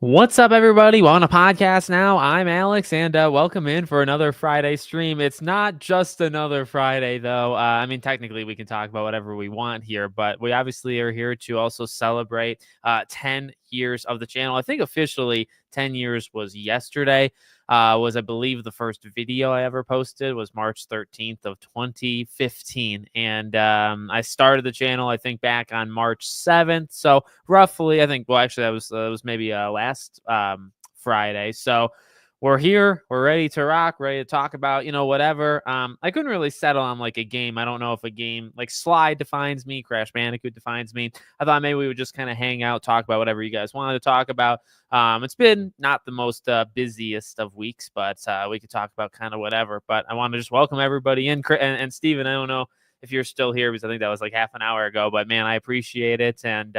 What's up, everybody? We're on a podcast now. I'm Alex, and welcome in for another Friday stream. It's not just another Friday, though. Technically, we can talk about whatever we want here, but we obviously are here to also celebrate 10 years of the channel. I think officially 10 years was yesterday. I believe, the first video I ever posted was March 13th of 2015. And I started the channel, I think, back on March 7th. So roughly, I think, well, actually, that was maybe last Friday. So we're here. We're ready to rock, ready to talk about, whatever. I couldn't really settle on like a game. I don't know if a game like Slide defines me, Crash Bandicoot defines me. I thought maybe we would just kind of hang out, talk about whatever you guys wanted to talk about. It's been not the most busiest of weeks, but we could talk about kind of whatever. But I want to just welcome everybody in. And Steven, I don't know if you're still here because I think that was like half an hour ago, but man, I appreciate it. And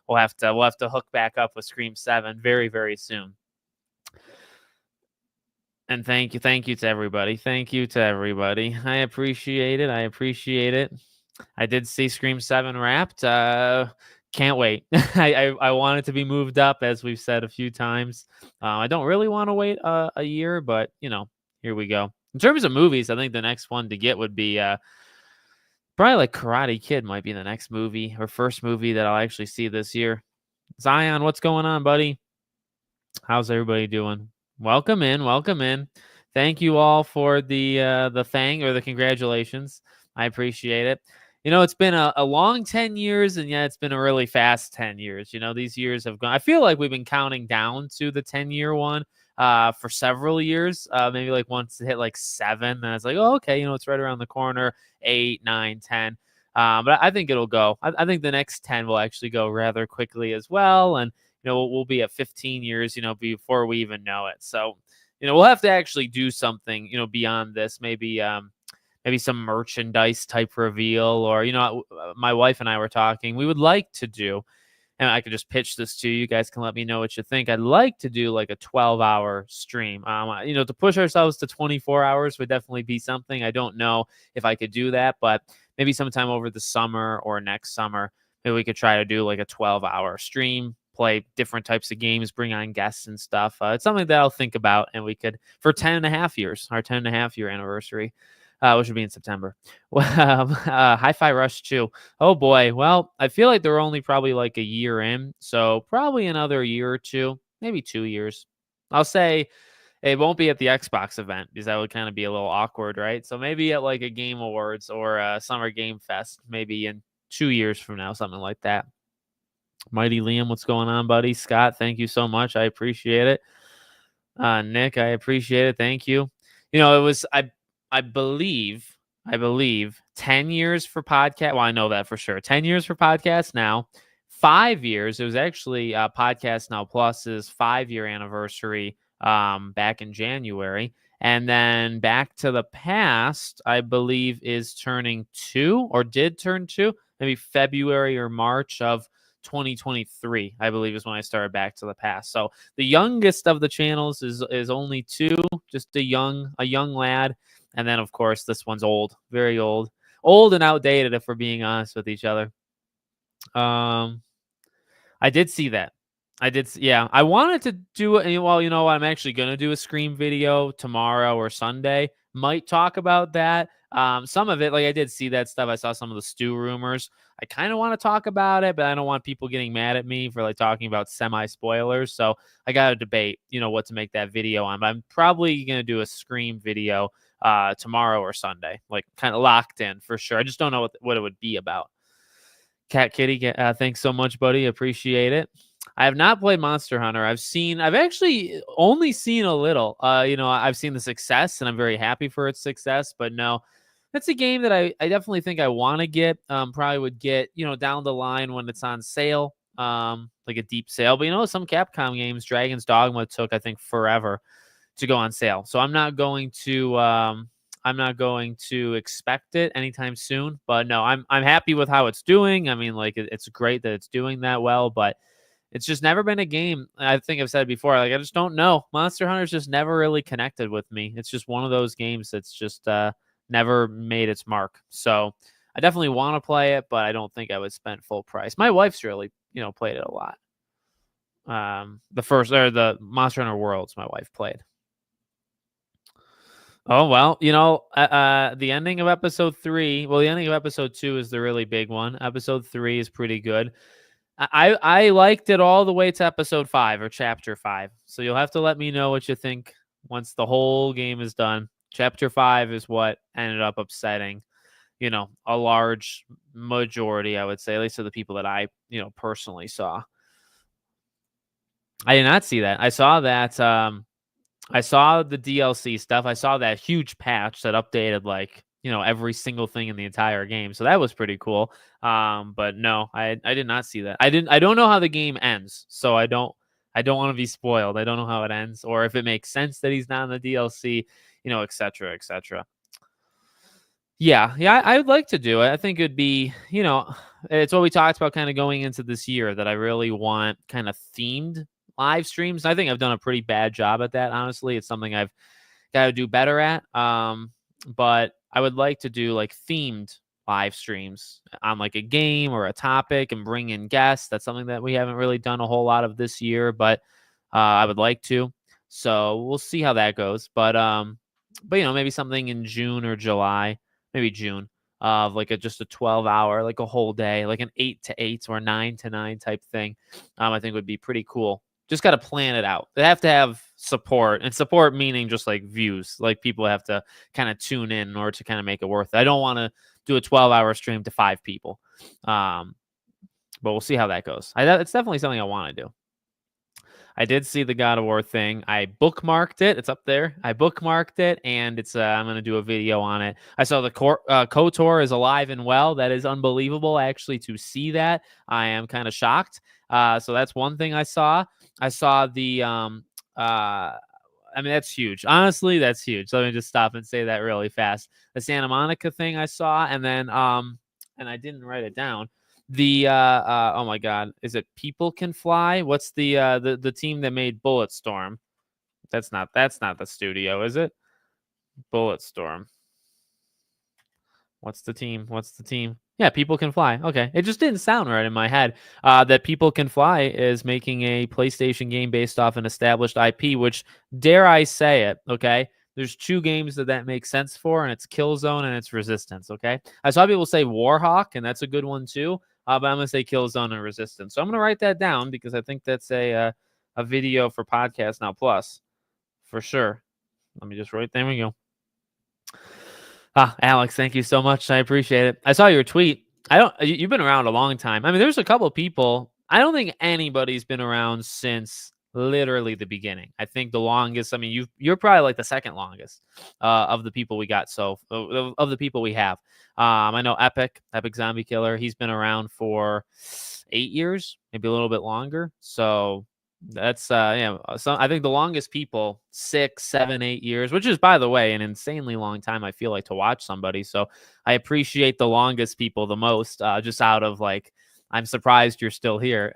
we'll have to hook back up with Scream 7 very, very soon. And thank you to everybody. Thank you to everybody. I appreciate it. I did see Scream 7 wrapped. Can't wait. I want it to be moved up, as we've said a few times. I don't really want to wait a year, but here we go. In terms of movies, I think the next one to get would be probably like Karate Kid might be the next movie or first movie that I'll actually see this year. Zion, what's going on, buddy? How's everybody doing? Welcome in, welcome in. Thank you all for the thing or the congratulations. I appreciate it. It's been a long 10 years, and yeah, it's been a really fast 10 years. These years have gone. I feel like we've been counting down to the 10-year one for several years. Maybe like once it hit like 7, then it's like, oh, okay, it's right around the corner. 8, 9, 10. But I think it'll go. I think the next 10 will actually go rather quickly as well. And we'll be at 15 years, before we even know it. So, we'll have to actually do something, beyond this. Maybe some merchandise type reveal, or my wife and I were talking. We would like to do, and I could just pitch this to you. You guys can let me know what you think. I'd like to do like a 12-hour stream. To push ourselves to 24 hours would definitely be something. I don't know if I could do that, but maybe sometime over the summer or next summer, maybe we could try to do like a 12-hour stream, play different types of games, bring on guests and stuff. It's something that I'll think about, and we could, for 10 and a half years, our 10 and a half year anniversary, which would be in September. Hi-Fi Rush 2. Oh boy. Well, I feel like they're only probably like a year in, so probably another year or two, maybe 2 years. I'll say it won't be at the Xbox event because that would kind of be a little awkward, right? So maybe at like a Game Awards or a Summer Game Fest, maybe in 2 years from now, something like that. Mighty Liam, what's going on, buddy? Scott, thank you so much. I appreciate it. Nick, I appreciate it. Thank you. It was I believe 10 years for podcast. Well, I know that for sure. 10 years for podcast now. 5 years. It was actually Podcast Now Plus's 5-year anniversary back in January. And then Back to the Past, I believe, is turning 2 or did turn 2, maybe February or March of 2023, I believe, is when I started Back to the Past. So the youngest of the channels is only 2, just a young lad. And then, of course, this one's old, very old and outdated, if we're being honest with each other. I did see that. Yeah. I wanted to do it. Well, you know what? I'm actually going to do a Scream video tomorrow or Sunday. Might talk about that. Some of it, like I did see that stuff. I saw some of the Stu rumors. I kind of want to talk about it, but I don't want people getting mad at me for like talking about semi-spoilers. So I got to debate, what to make that video on. But I'm probably going to do a Scream video tomorrow or Sunday, like kind of locked in for sure. I just don't know what it would be about. Cat Kitty, thanks so much, buddy. Appreciate it. I have not played Monster Hunter. I've actually only seen a little. I've seen the success, and I'm very happy for its success. But no, that's a game that I definitely think I want to get. Probably would get, down the line when it's on sale, like a deep sale. But some Capcom games, Dragon's Dogma took, I think, forever to go on sale. So I'm not going to expect it anytime soon. But no, I'm happy with how it's doing. I mean, like it's great that it's doing that well, but it's just never been a game. I think I've said it before. Like I just don't know. Monster Hunter's just never really connected with me. It's just one of those games that's just never made its mark. So I definitely want to play it, but I don't think I would spend full price. My wife's really, played it a lot. The first or the Monster Hunter Worlds my wife played. Oh, well, the ending of episode 3, well, the ending of episode 2 is the really big one. Episode 3 is pretty good. I liked it all the way to episode 5 or chapter 5. So you'll have to let me know what you think once the whole game is done. Chapter 5 is what ended up upsetting, a large majority, I would say, at least of the people that I, personally saw. I did not see that. I saw that I saw the DLC stuff. I saw that huge patch that updated every single thing in the entire game. So that was pretty cool. But no, I did not see that. I don't know how the game ends. So I don't want to be spoiled. I don't know how it ends or if it makes sense that he's not in the DLC, et cetera, et cetera. Yeah, I would like to do it. I think it'd be, it's what we talked about kind of going into this year that I really want kind of themed live streams. I think I've done a pretty bad job at that, honestly. It's something I've got to do better at. But I would like to do like themed live streams on like a game or a topic and bring in guests. That's something that we haven't really done a whole lot of this year, but I would like to. So we'll see how that goes. But maybe something in June or July, maybe June, of like just a 12-hour, like a whole day, like an 8 to 8 or 9 to 9 type thing. I think would be pretty cool. Just got to plan it out. They have to have support, and support meaning just like views. Like people have to kind of tune in order to kind of make it worth it. I don't want to do a 12-hour stream to 5 people. But we'll see how that goes. It's definitely something I want to do. I did see the God of War thing. I bookmarked it. It's up there. I bookmarked it, and it's. I'm going to do a video on it. I saw the KOTOR is alive and well. That is unbelievable, actually, to see that. I am kind of shocked. So that's one thing I saw. I saw the. That's huge. Honestly, that's huge. Let me just stop and say that really fast. The Santa Monica thing I saw, and then and I didn't write it down. The oh my god, is it People Can Fly? What's the team that made Bulletstorm? That's not the studio, is it? Bulletstorm. What's the team? Yeah, People Can Fly. Okay. It just didn't sound right in my head. That People Can Fly is making a PlayStation game based off an established IP, which, dare I say it, okay? There's 2 games that makes sense for, and it's Killzone and it's Resistance, okay? I saw people say Warhawk, and that's a good one too, but I'm going to say Killzone and Resistance. So I'm going to write that down because I think that's a video for Podcast Now Plus for sure. Let me just write, there we go. Alex, thank you so much. I appreciate it. I saw your tweet. You've been around a long time. I mean, there's a couple of people. I don't think anybody's been around since literally the beginning. I think the longest, you're probably like the second longest of the people we got. So of the people we have, I know Epic Zombie Killer. He's been around for 8 years, maybe a little bit longer. So that's so I think the longest people 6, 7, 8 years, which is, by the way, an insanely long time, I feel like, to watch somebody. So I appreciate the longest people the most, just out of like, I'm surprised you're still here.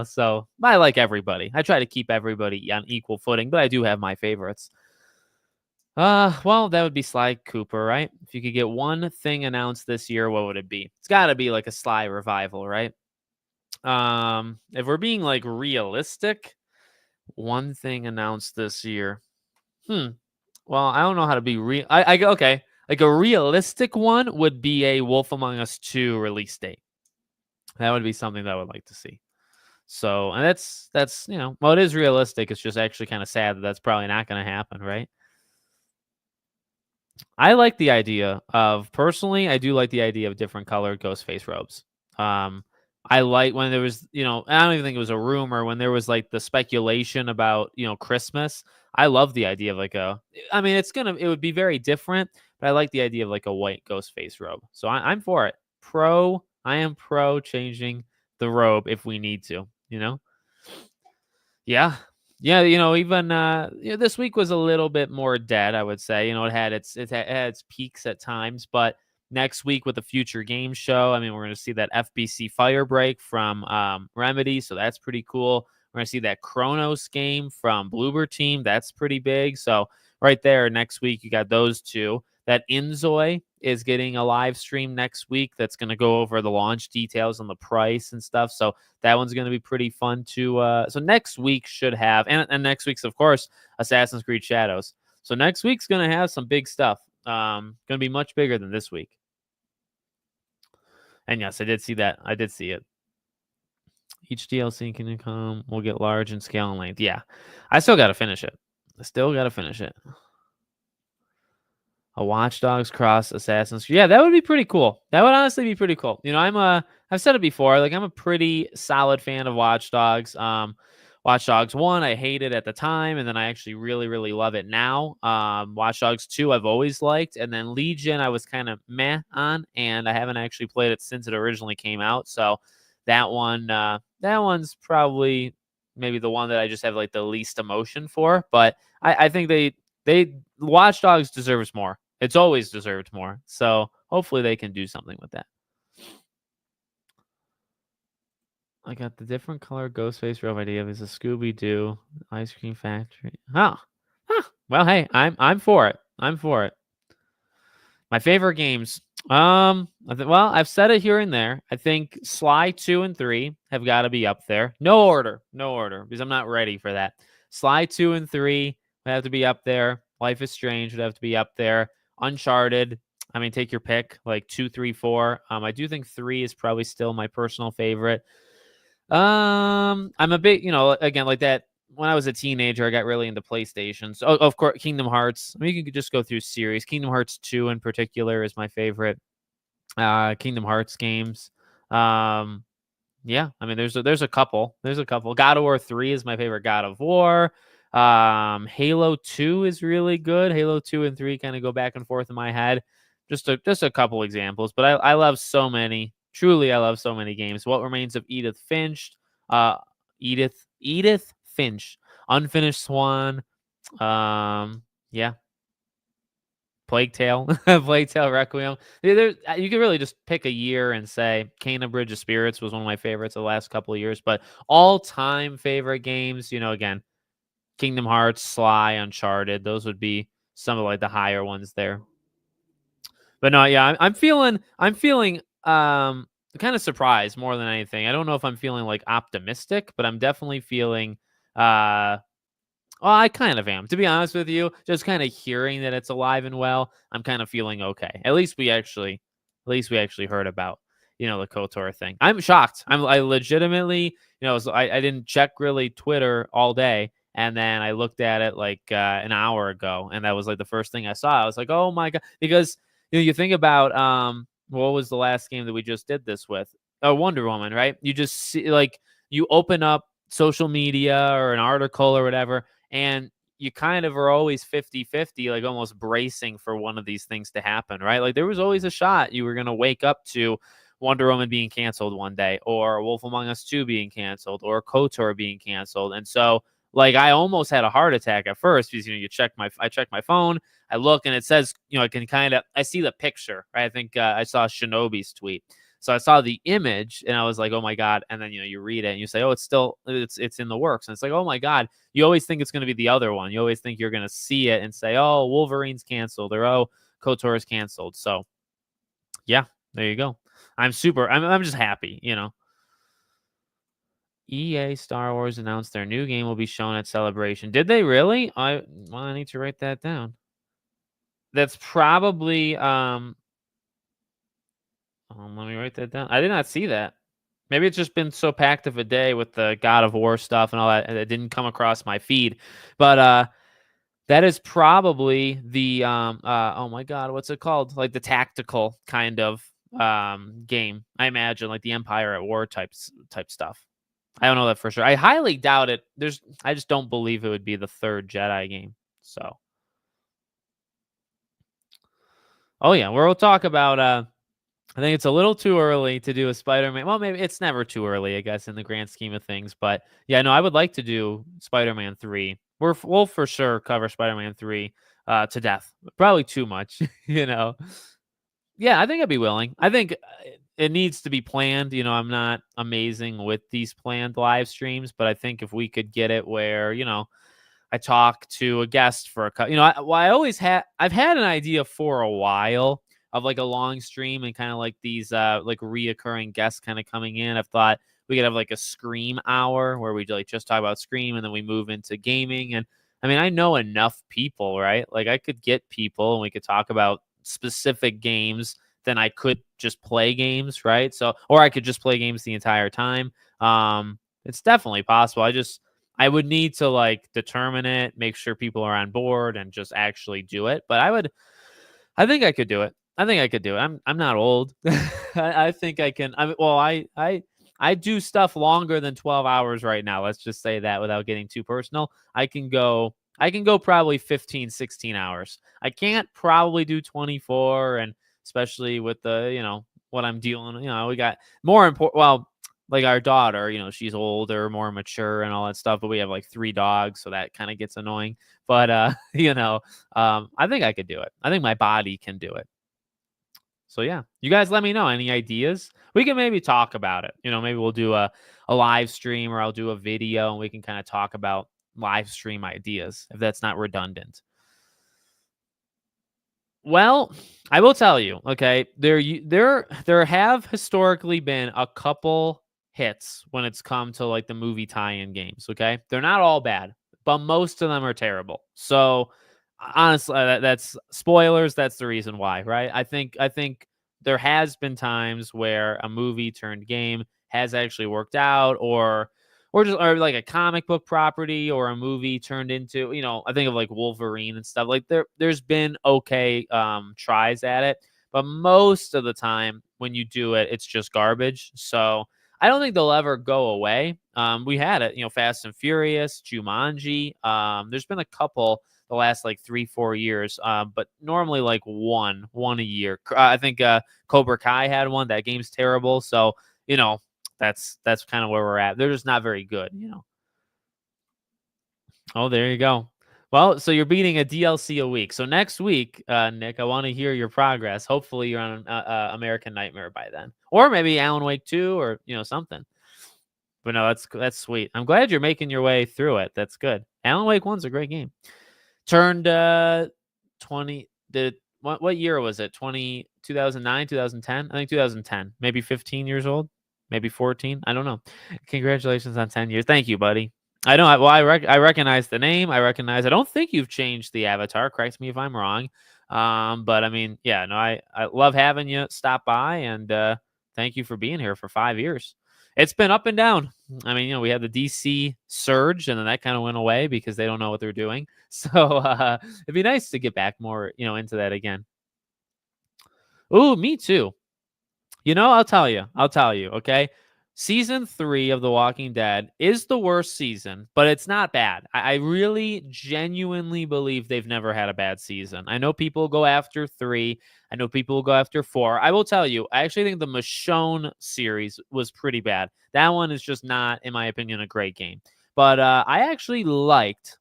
So I like everybody. I try to keep everybody on equal footing, but I do have my favorites. Well, that would be Sly Cooper, right? If you could get one thing announced this year, what would it be? It's got to be like a Sly revival, right? If we're being like realistic, one thing announced this year. Well, I don't know how to be real. Okay. Like a realistic one would be a Wolf Among Us 2 release date. That would be something that I would like to see. So, and that's well, it is realistic. It's just actually kind of sad that that's probably not going to happen, right? I like the idea of, personally, I do like the idea of different colored Ghostface robes. I like when there was, I don't even think it was a rumor, when there was like the speculation about, Christmas. I love the idea of like it would be very different, but I like the idea of like a white Ghostface robe. So I'm for it. I am pro changing the robe if we need to, Yeah. Yeah, even this week was a little bit more dead, I would say. It had its peaks at times, but next week with the Future Game Show, we're going to see that FBC Firebreak from Remedy, so that's pretty cool. We're going to see that Chronos game from Bloober Team. That's pretty big. So right there, next week, you got those 2. That Inzoi is getting a live stream next week that's going to go over the launch details and the price and stuff. So that one's going to be pretty fun to so next week should have, and next week's of course Assassin's Creed Shadows. So next week's going to have some big stuff. Going to be much bigger than this week. And yes, I did see that. I did see it. Each DLC can come will get large in scale and length. Yeah, I still got to finish it. A Watch Dogs cross Assassin's Creed. Yeah, that would be pretty cool. That would honestly be pretty cool. You know, I've said it before, like I'm a pretty solid fan of Watch Dogs. Watch Dogs 1, I hated at the time, and then I actually really, really love it now. Watch Dogs 2, I've always liked, and then Legion, I was kind of meh on, and I haven't actually played it since it originally came out. So that one's probably maybe the one that I just have like the least emotion for. But I think they Watch Dogs deserves more. It's always deserved more. So hopefully they can do something with that. I got the different color Ghostface robe idea. There's a Scooby-Doo ice cream factory. Huh. Well, hey, I'm for it. I'm for it. My favorite games. Well, I've said it here and there. I think Sly 2 and 3 have got to be up there. No order, because I'm not ready for that. Sly 2 and 3 would have to be up there. Life is Strange would have to be up there. Uncharted, I mean, take your pick, like 2, 3, 4. I do think 3 is probably still my personal favorite. I'm a bit, again, like that. When I was a teenager, I got really into PlayStation. So, of course, Kingdom Hearts. I mean, you could just go through series. Kingdom Hearts 2 in particular is my favorite Kingdom Hearts games. Yeah, I mean, there's a couple. God of War 3 is my favorite God of War. Halo 2 is really good. Halo 2 and 3 kind of go back and forth in my head. Just a couple examples, but I love so many. Truly, I love so many games. What Remains of Edith Finch. Edith Finch. Unfinished Swan. Yeah. Plague Tale. Plague Tale Requiem. You could really just pick a year and say Kena Bridge of Spirits was one of my favorites the last couple of years. But all-time favorite games, again, Kingdom Hearts, Sly, Uncharted. Those would be some of like the higher ones there. But no, yeah, I'm feeling kind of surprised more than anything. I don't know if I'm feeling like optimistic, but I'm definitely feeling well, I kind of am, to be honest with you. Just kind of hearing that it's alive and well, I'm kind of feeling okay. At least we actually heard about, the KOTOR thing. I'm shocked. I legitimately, I didn't check really Twitter all day, and then I looked at it like an hour ago, and that was like the first thing I saw. I was like, oh my god, because you think about what was the last game that we just did this with? Oh, Wonder Woman, right? You just see like you open up social media or an article or whatever, and you kind of are always 50-50, like almost bracing for one of these things to happen, right? Like there was always a shot you were going to wake up to Wonder Woman being canceled one day, or Wolf Among Us 2 being canceled, or KOTOR being canceled. And so like I almost had a heart attack at first because I check my phone, I look and it says, I can I see the picture, right? I think I saw Shinobi's tweet. So I saw the image and I was like, oh my God. And then, you read it and you say, oh, it's in the works. And it's like, oh my God. You always think it's going to be the other one. You always think you're going to see it and say, oh, Wolverine's canceled, or oh, KOTOR is canceled. So yeah, there you go. I'm just happy, EA Star Wars announced their new game will be shown at Celebration. Did they really? I need to write that down. That's probably let me write that down. I did not see that. Maybe it's just been so packed of a day with the God of War stuff and all that, and it didn't come across my feed. But that is probably the oh my God, what's it called? Like the tactical kind of game. I imagine like the Empire at War type stuff. I don't know that for sure. I highly doubt it. I just don't believe it would be the third Jedi game. So, oh yeah, we'll talk about I think it's a little too early to do a Spider-Man. Well, maybe it's never too early, I guess, in the grand scheme of things. But yeah, no, I would like to do Spider-Man 3. We'll for sure cover Spider-Man 3 to death. Probably too much, Yeah, I think I'd be willing. I think it needs to be planned. I'm not amazing with these planned live streams, but I think if we could get it where, I talk to a guest for a couple, I've had an idea for a while of like a long stream and kind of like these like reoccurring guests kind of coming in. I've thought we could have like a Scream hour where we like just talk about Scream and then we move into gaming. And I mean, I know enough people, right? Like I could get people and we could talk about specific games. Then I could just play games, right? So, or I could just play games the entire time. It's definitely possible. I would need to like determine it, make sure people are on board, and just actually do it. But I think I could do it. I think I could do it. I'm not old. I think I can. I do stuff longer than 12 hours right now. Let's just say that without getting too personal. I can go probably 15, 16 hours. I can't probably do 24, and especially with the, what I'm dealing, we got more important. Well, like our daughter, she's older, more mature and all that stuff, but we have like 3 dogs, so that kind of gets annoying. But I think I could do it. I think my body can do it. So yeah, you guys let me know any ideas. We can maybe talk about it. Maybe we'll do a live stream, or I'll do a video and we can kind of talk about live stream ideas if that's not redundant. Well, I will tell you, okay, there have historically been a couple hits when it's come to like the movie tie-in games, okay? They're not all bad, but most of them are terrible. So, honestly, that's spoilers, that's the reason why, right? I think there has been times where a movie turned game has actually worked out, or like a comic book property or a movie turned into, I think of like Wolverine and stuff. Like there's been okay tries at it, but most of the time when you do it, it's just garbage. So I don't think they'll ever go away. We had it, Fast and Furious, Jumanji. There's been a couple the last like 3-4 years, but normally like one a year. I think Cobra Kai had one. That game's terrible. So that's kind of where we're at. They're just not very good. Oh, there you go. Well, so you're beating a DLC a week. So next week, Nick, I want to hear your progress. Hopefully, you're on American Nightmare by then, or maybe Alan Wake 2, or something. But no, that's sweet. I'm glad you're making your way through it. That's good. Alan Wake 1's a great game. Turned 20. What year was it? 2009, 2010? I think 2010. Maybe 15 years old. Maybe 14. I don't know. Congratulations on 10 years. Thank you, buddy. I know. I recognize the name. I don't think you've changed the avatar. Correct me if I'm wrong. But I mean, yeah, no, I love having you stop by, and thank you for being here for 5 years. It's been up and down. I mean, we had the DC surge, and then that kind of went away because they don't know what they're doing. So it'd be nice to get back more, into that again. Ooh, me too. I'll tell you. Okay. Season 3 of The Walking Dead is the worst season, but it's not bad. I really genuinely believe they've never had a bad season. I know people go after 3. I know people will go after 4. I will tell you, I actually think the Michonne series was pretty bad. That one is just not, in my opinion, a great game. But I actually liked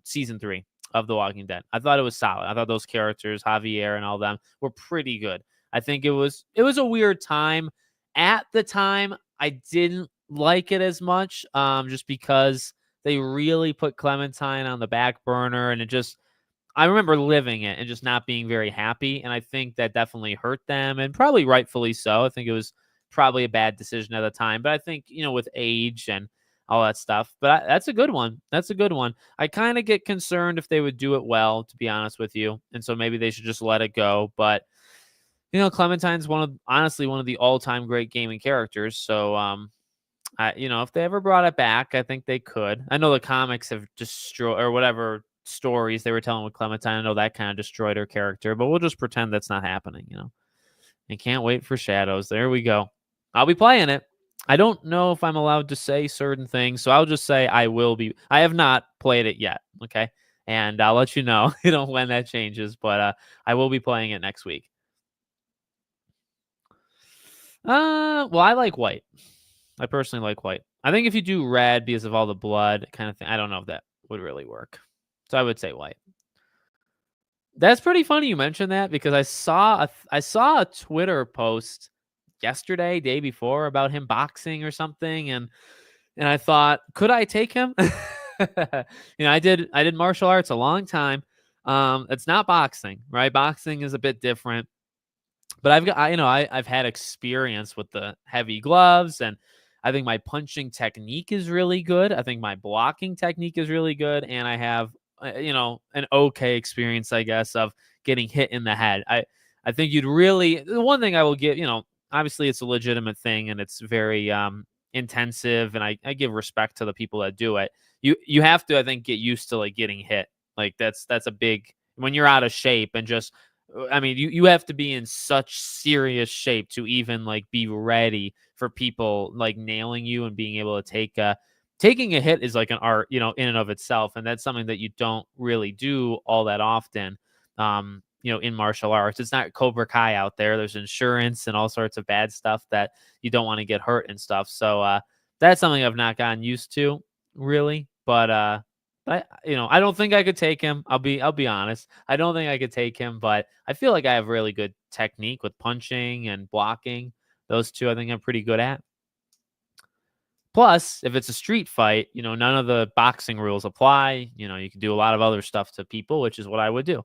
season 3 of The Walking Dead. I thought it was solid. I thought those characters, Javier and all them, were pretty good. I think it was a weird time. At the time, I didn't like it as much, just because they really put Clementine on the back burner, and I remember living it and just not being very happy, and I think that definitely hurt them, and probably rightfully so. I think it was probably a bad decision at the time, but I think, with age and all that stuff. But that's a good one. I kind of get concerned if they would do it well, to be honest with you, and so maybe they should just let it go. But Clementine's honestly one of the all-time great gaming characters. So, if they ever brought it back, I think they could. I know the comics have destroyed, or whatever stories they were telling with Clementine, I know that kind of destroyed her character, but we'll just pretend that's not happening, And can't wait for Shadows. There we go. I'll be playing it. I don't know if I'm allowed to say certain things, so I'll just say I will be. I have not played it yet, okay? And I'll let you know, when that changes, but I will be playing it next week. Well, I like white. I personally like white. I think if you do red because of all the blood kind of thing, I don't know if that would really work. So I would say white. That's pretty funny you mentioned that, because I saw a Twitter post yesterday, day before, about him boxing or something, and I thought, could I take him? I did martial arts a long time. It's not boxing, right? Boxing is a bit different. But I've had experience with the heavy gloves, and I think my punching technique is really good. I think my blocking technique is really good, and I have an okay experience, I guess, of getting hit in the head. I think you'd really the one thing I will give, obviously it's a legitimate thing and it's very intensive, and I give respect to the people that do it. You have to, I think, get used to like getting hit. Like that's a big when you're out of shape and just I mean, you have to be in such serious shape to even like be ready for people like nailing you and being able to taking a hit is like an art, in and of itself, and that's something that you don't really do all that often. In martial arts, it's not Cobra Kai out there. There's insurance and all sorts of bad stuff that you don't want to get hurt and stuff. So that's something I've not gotten used to really, but I don't think I could take him. I'll be honest. I don't think I could take him, but I feel like I have really good technique with punching and blocking. Those two I think I'm pretty good at. Plus, if it's a street fight, none of the boxing rules apply. You can do a lot of other stuff to people, which is what I would do.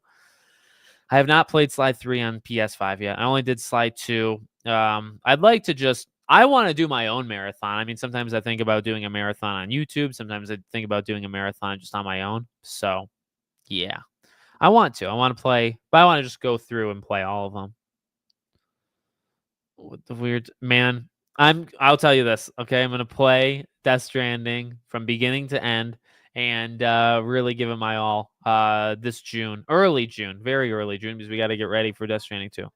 I have not played Slide 3 on PS5 yet. I only did Slide 2. I'd like to I want to do my own marathon. I mean, sometimes I think about doing a marathon on YouTube. Sometimes I think about doing a marathon just on my own. So, yeah, I want to. I want to play, but I want to just go through and play all of them. What the weird man. I'll tell you this, okay? I'm gonna play Death Stranding from beginning to end and really give it my all this June, early June, very early June, because we got to get ready for Death Stranding 2.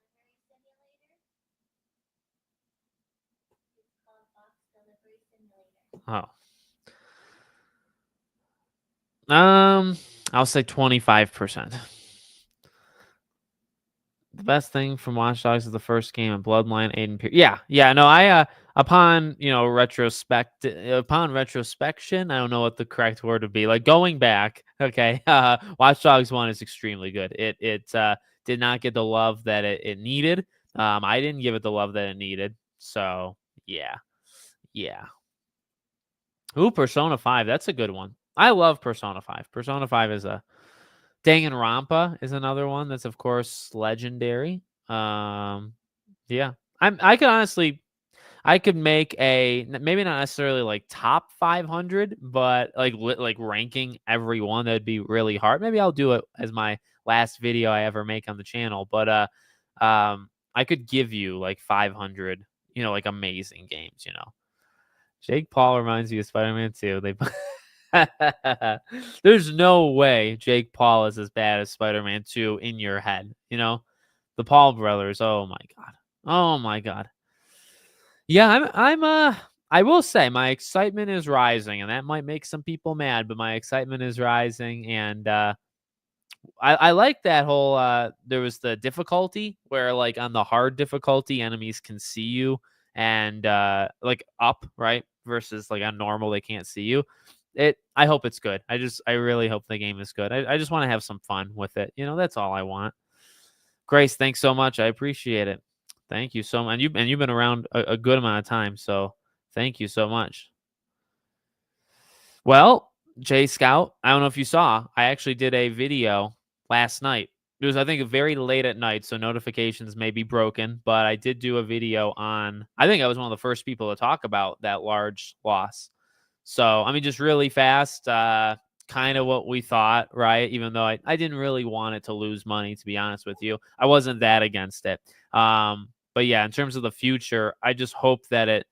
Oh. I'll say 25%. The best thing from Watch Dogs is the first game and Bloodline Aiden Pierce. Yeah, no, I upon retrospection, I don't know what the correct word would be. Like going back, okay, Watch Dogs 1 is extremely good. It did not get the love that it needed. I didn't give it the love that it needed. So yeah. Yeah. Ooh, Persona 5. That's a good one. I love Persona 5. Persona 5 is a Danganronpa is another one that's of course legendary. Yeah. I could make maybe not necessarily like top 500, but like ranking every one that'd be really hard. Maybe I'll do it as my last video I ever make on the channel, but I could give you like 500, like amazing games. Jake Paul reminds me of Spider-Man 2. There's no way Jake Paul is as bad as Spider-Man 2 in your head. The Paul brothers. Oh my god. Oh my god. Yeah, I will say my excitement is rising, and that might make some people mad, but my excitement is rising, and I like that whole there was the difficulty where like on the hard difficulty enemies can see you and like up, right? Versus like on normal they can't see you. I hope it's good. I really hope the game is good. I just want to have some fun with it. That's all I want. Grace, thanks so much. I appreciate it. Thank you so much. And you've been around a good amount of time, so thank you so much. Well, Jay Scout, I don't know if you saw, I actually did a video last night. It was, I think, very late at night, so notifications may be broken, but I did do a video on, I think I was one of the first people to talk about that large loss. So, I mean, just really fast, kind of what we thought, right? Even though I didn't really want it to lose money, to be honest with you. I wasn't that against it. But yeah, in terms of the future, I just hope that it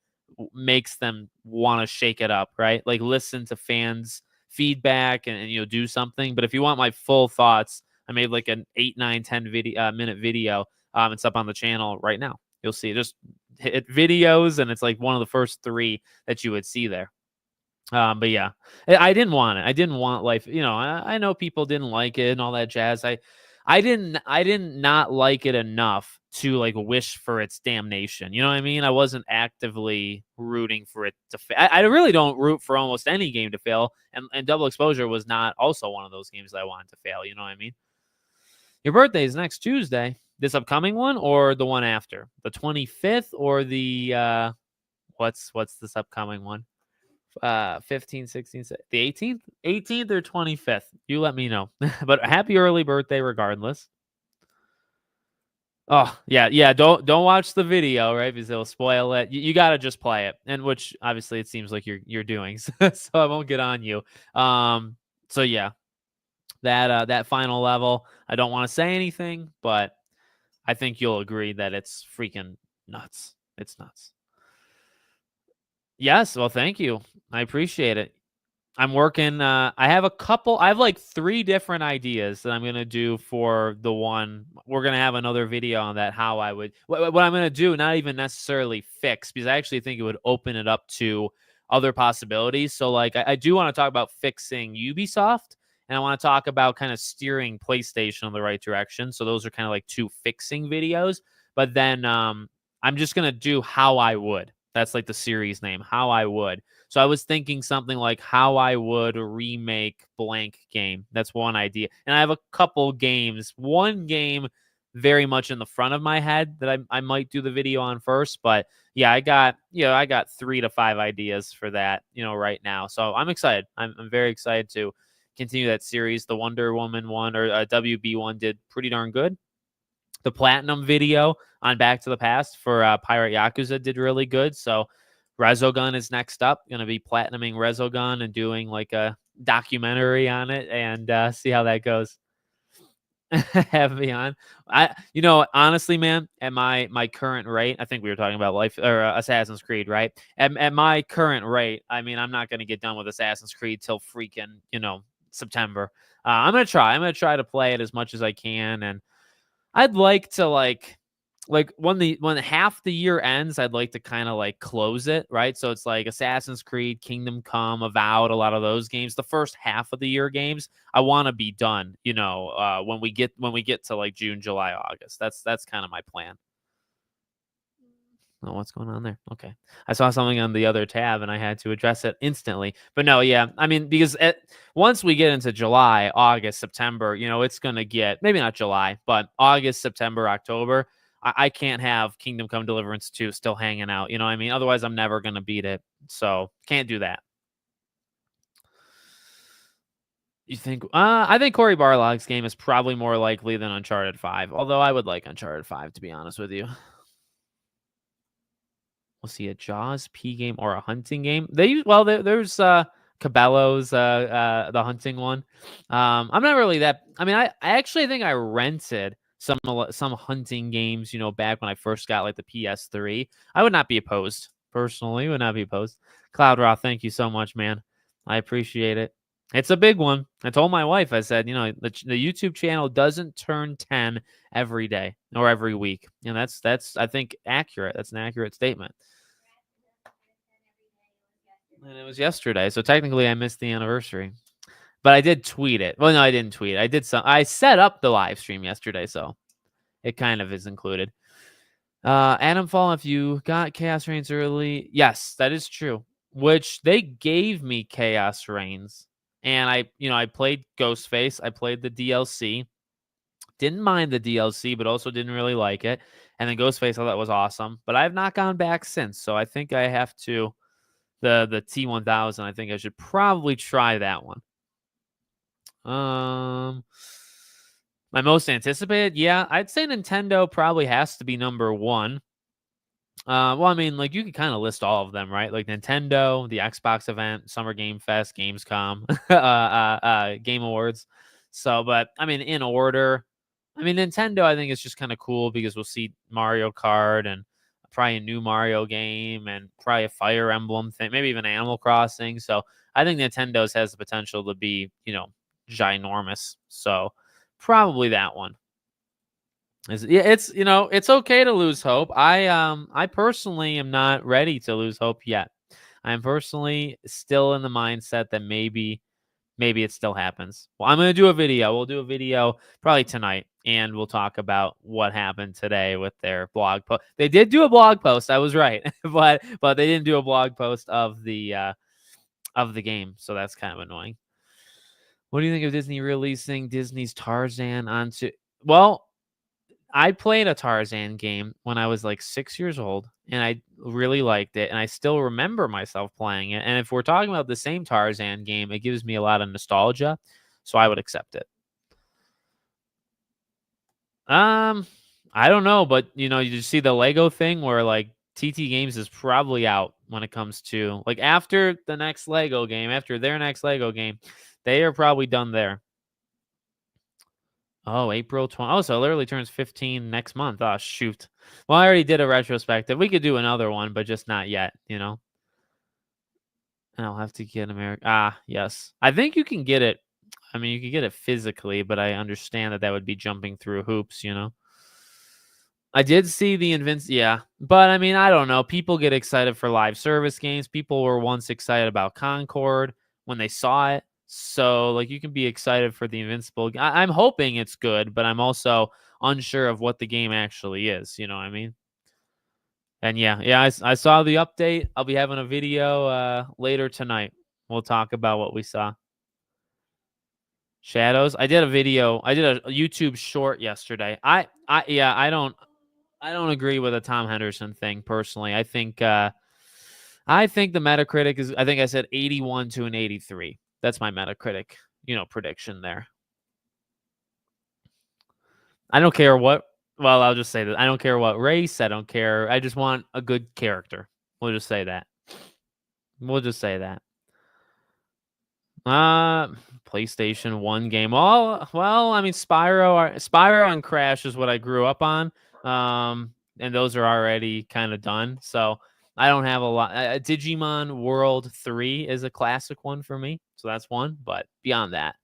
makes them want to shake it up, right? Like listen to fans' feedback and do something. But if you want my full thoughts, I made like an 8, 9, 10 minute video. It's up on the channel right now. You'll see just hit videos, and it's like one of the first 3 that you would see there. But yeah, I didn't want it. I didn't want life. I know people didn't like it and all that jazz. I didn't not like it enough to like wish for its damnation. You know what I mean? I wasn't actively rooting for it to fail. I really don't root for almost any game to fail. And Double Exposure was not also one of those games that I wanted to fail. You know what I mean? Your birthday is next Tuesday. This upcoming one or the one after? The 25th or the what's this upcoming one? 15, 16, the 18th or 25th. You let me know. But happy early birthday regardless. Oh, yeah, yeah, don't watch the video, right? Because it'll spoil it. You gotta just play it, and which obviously it seems like you're doing, so I won't get on you. So yeah, that final level, I don't wanna say anything, but I think you'll agree that it's freaking nuts. It's nuts. Yes, well, thank you. I appreciate it. I'm working. I have like 3 different ideas that I'm gonna do for the one. We're gonna have another video on that. How I would what I'm gonna do, not even necessarily fix, because I actually think it would open it up to other possibilities. So like I do want to talk about fixing Ubisoft, and I want to talk about kind of steering PlayStation in the right direction. So those are kind of like 2 fixing videos. But then I'm just gonna do how I would. That's like the series name, how I would. So I was thinking something like how I would remake blank game. That's one idea. And I have a couple games. One game very much in the front of my head that I might do the video on first. But yeah, I got 3 to 5 ideas for that, right now. So I'm excited. I'm very excited to continue that series. The Wonder Woman one, or WB one, did pretty darn good. The Platinum video on Back to the Past for Pirate Yakuza did really good. So Resogun is next up. Going to be platinuming Resogun and doing like a documentary on it, and see how that goes. Have me on. Honestly, man, at my current rate, I think we were talking about life or Assassin's Creed, right? At my current rate, I mean, I'm not going to get done with Assassin's Creed till freaking September. I'm gonna try. I'm gonna try to play it as much as I can, and I'd like to like when half the year ends, I'd like to kind of like close it, right? So it's like Assassin's Creed, Kingdom Come, Avowed, a lot of those games. The first half of the year games, I want to be done, when we get to like June, July, August. That's kind of my plan. Oh, what's going on there? Okay. I saw something on the other tab and I had to address it instantly. But no, yeah. I mean, because once we get into July, August, September, it's going to get maybe not July, but August, September, October. I can't have Kingdom Come Deliverance 2 still hanging out. You know what I mean? Otherwise, I'm never going to beat it. So can't do that. You think? I think Cory Barlog's game is probably more likely than Uncharted 5. Although I would like Uncharted 5, to be honest with you. We'll see a Jaws P game or a hunting game. There's Cabela's the hunting one. I'm not really that. I mean, I actually think I rented some hunting games, back when I first got like the PS3. I would not be opposed personally. Would not be opposed. Cloud Raw, thank you so much, man. I appreciate it. It's a big one. I told my wife, I said, the YouTube channel doesn't turn 10 every day or every week. That's I think accurate. That's an accurate statement. And it was yesterday, so technically I missed the anniversary. But I did tweet it. Well, no, I didn't tweet it. I set up the live stream yesterday, so it kind of is included. Adam Fall, if you got Chaos Reigns early, yes, that is true. Which they gave me Chaos Reigns, and I played Ghostface. I played the DLC. Didn't mind the DLC, but also didn't really like it. And then Ghostface, I thought was awesome, but I have not gone back since. So I think I have to the T1000. I think I should probably try that one. My most anticipated, yeah, I'd say Nintendo probably has to be number 1. Well, I mean, like you could kind of list all of them, right? Like Nintendo, the Xbox event, Summer Game Fest, Gamescom, Game Awards. So, but I mean, in order, I mean, Nintendo, I think is just kind of cool because we'll see Mario Kart and probably a new Mario game and probably a Fire Emblem thing, maybe even Animal Crossing. So I think Nintendo's has the potential to be, ginormous. So probably that one. It's okay to lose hope. I personally am not ready to lose hope yet. I'm personally still in the mindset that maybe it still happens. Well, I'm going to do a video. We'll do a video probably tonight, and we'll talk about what happened today with their blog post. They did do a blog post. I was right, but they didn't do a blog post of the game, so that's kind of annoying. What do you think of Disney releasing Disney's Tarzan onto? Well, I played a Tarzan game when I was like 6 years old, and I really liked it, and I still remember myself playing it. And if we're talking about the same Tarzan game, it gives me a lot of nostalgia, so I would accept it. Um, I don't know, but you see the Lego thing where like TT Games is probably out when it comes to like after the next Lego game, after their next Lego game, they are probably done there. Oh, April 20. Oh, so it literally turns 15 next month. Oh, shoot. Well, I already did a retrospective. We could do another one, but just not yet. And I'll have to get America. Ah, yes. I think you can get it. I mean, you can get it physically, but I understand that would be jumping through hoops. I did see the yeah, but I mean, I don't know. People get excited for live service games. People were once excited about Concord when they saw it. So, like, you can be excited for the Invincible. I'm hoping it's good, but I'm also unsure of what the game actually is. You know what I mean? And yeah, I saw the update. I'll be having a video later tonight. We'll talk about what we saw. Shadows. I did a video. I did a YouTube short yesterday. Yeah, I don't agree with the Tom Henderson thing personally. I think the Metacritic is I think I said 81 to an 83. That's my Metacritic, prediction there. I don't care what well, I'll just say that. I don't care what race, I don't care. I just want a good character. We'll just say that. We'll just say that. Uh PlayStation 1 game. Well, I mean Spyro and Crash is what I grew up on. And those are already kind of done. So I don't have a lot. Digimon World 3 is a classic one for me. So that's one, but beyond that,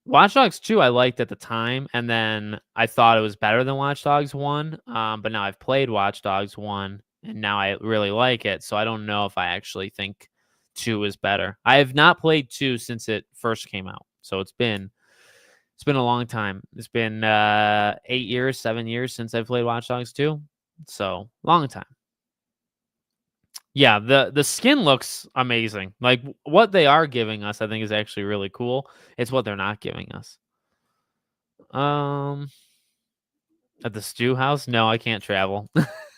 Watch Dogs 2 I liked at the time, and then I thought it was better than Watch Dogs 1. But now I've played Watch Dogs 1 and now I really like it. So I don't know if I actually think 2 is better. I have not played 2 since it first came out. So it's been a long time. It's been 8 years, 7 years since I played Watch Dogs 2. So long time. Yeah, the skin looks amazing. Like what they are giving us, I think is actually really cool. It's what they're not giving us. Um, at the stew house? No, I can't travel.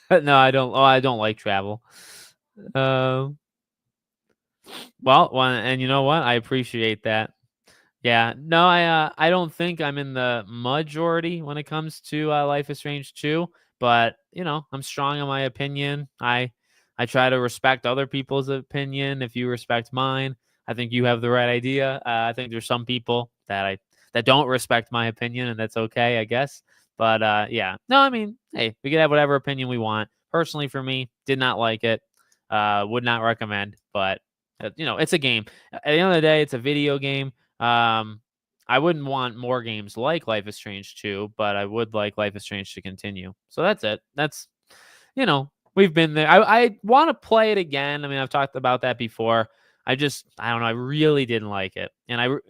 No, I don't. Oh, I don't like travel. Um, and you know what? I appreciate that. Yeah, no, I don't think I'm in the majority when it comes to Life is Strange 2, but I'm strong in my opinion. I try to respect other people's opinion. If you respect mine, I think you have the right idea. I think there's some people that don't respect my opinion, and that's okay, I guess. But yeah, no, I mean, hey, we can have whatever opinion we want. Personally, for me, did not like it. Would not recommend, but it's a game. At the end of the day, it's a video game. I wouldn't want more games like Life is Strange 2, but I would like Life is Strange to continue. So that's it. We've been there. I want to play it again. I mean, I've talked about that before. I don't know. I really didn't like it. And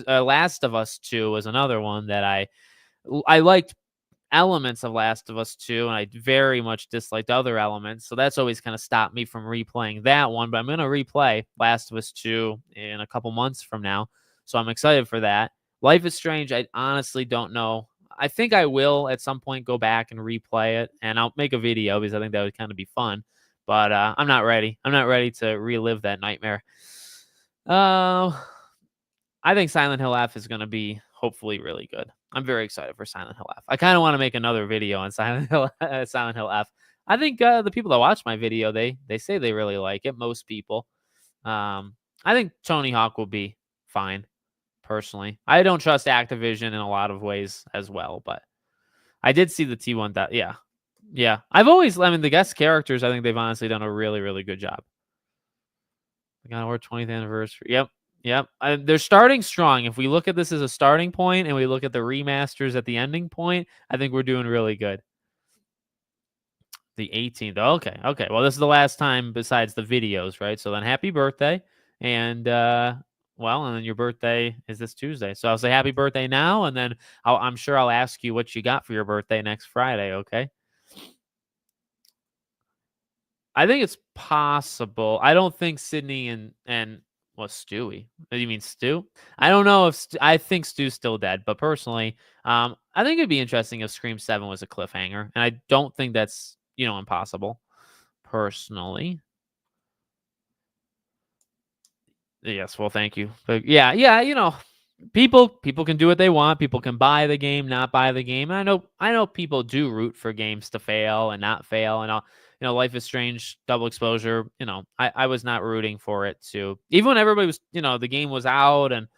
Last of Us 2 was another one that I liked elements of Last of Us 2, and I very much disliked other elements. So that's always kind of stopped me from replaying that one. But I'm going to replay Last of Us 2 in a couple months from now. So I'm excited for that. Life is Strange, I honestly don't know. I think I will at some point go back and replay it, and I'll make a video because I think that would kind of be fun. But I'm not ready. I'm not ready to relive that nightmare. I think Silent Hill F is going to be hopefully really good. I'm very excited for Silent Hill F. I kind of want to make another video on Silent Hill F. I think the people that watch my video they say they really like it. Most people. I think Tony Hawk will be fine. Personally, I don't trust Activision in a lot of ways as well, but I did see the T1. Yeah. I mean, the guest characters. I think they've honestly done a really, really good job. God of War 20th anniversary. Yep. They're starting strong. If we look at this as a starting point and we look at the remasters at the ending point, I think we're doing really good. The 18th. Okay. Well, this is the last time besides the videos, right? So then happy birthday. And and then your birthday is this Tuesday. So I'll say happy birthday now, and then I'm sure I'll ask you what you got for your birthday next Friday, okay? I think it's possible. I don't think Sydney and Stewie. You mean Stu? I don't know if I think Stu's still dead, but personally, I think it'd be interesting if Scream 7 was a cliffhanger, and I don't think that's, impossible, personally. Yes, well, thank you. But yeah, people can do what they want. People can buy the game, not buy the game. I know people do root for games to fail and not fail, and all. Life is Strange, Double Exposure. I was not rooting for it to, even when everybody was, the game was out and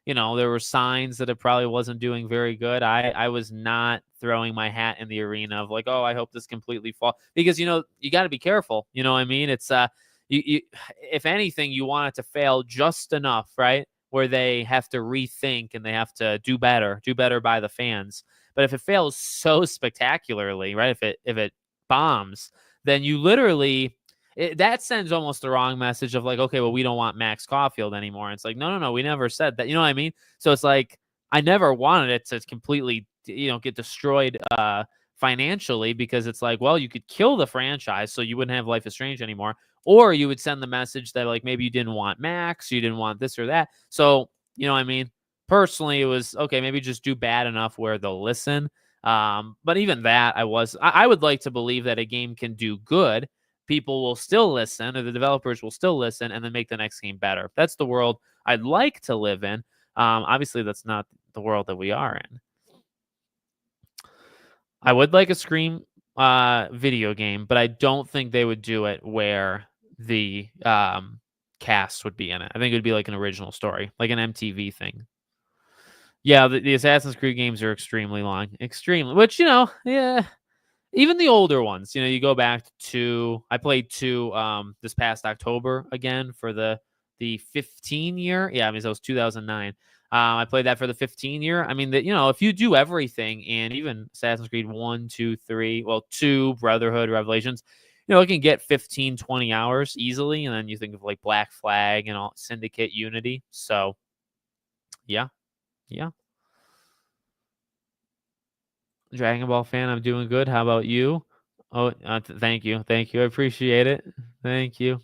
there were signs that it probably wasn't doing very good. I was not throwing my hat in the arena of like, oh, I hope this completely fall, because you got to be careful. You know what I mean? It's you if anything, you want it to fail just enough, right? Where they have to rethink and they have to do better by the fans. But if it fails so spectacularly, right? If it bombs, then you literally that sends almost the wrong message of like, okay, well, we don't want Max Caulfield anymore. And it's like, no, we never said that. You know what I mean? So it's like I never wanted it to completely, get destroyed financially, because it's like, well, you could kill the franchise so you wouldn't have Life is Strange anymore, or you would send the message that like maybe you didn't want Max, you didn't want this or that. So, you know what I mean? Personally, it was okay, maybe just do bad enough where they'll listen. But even that, I would like to believe that a game can do good. People will still listen, or the developers will still listen, and then make the next game better. That's the world I'd like to live in. Obviously, that's not the world that we are in. I would like a Scream video game, but I don't think they would do it where the cast would be in it. I think it would be like an original story, like an MTV thing. Yeah, the Assassin's Creed games are extremely long, extremely. Which yeah, even the older ones. You go back to I played 2 this past October again for the 15 year. Yeah, I mean, that was 2009. I played that for the 15 year. I mean, that if you do everything, and even Assassin's Creed 1, 2, 3, well, 2, Brotherhood, Revelations, it can get 15, 20 hours easily. And then you think of like Black Flag and all, Syndicate, Unity. So, yeah. Dragon Ball fan, I'm doing good. How about you? Oh, thank you. I appreciate it. Thank you.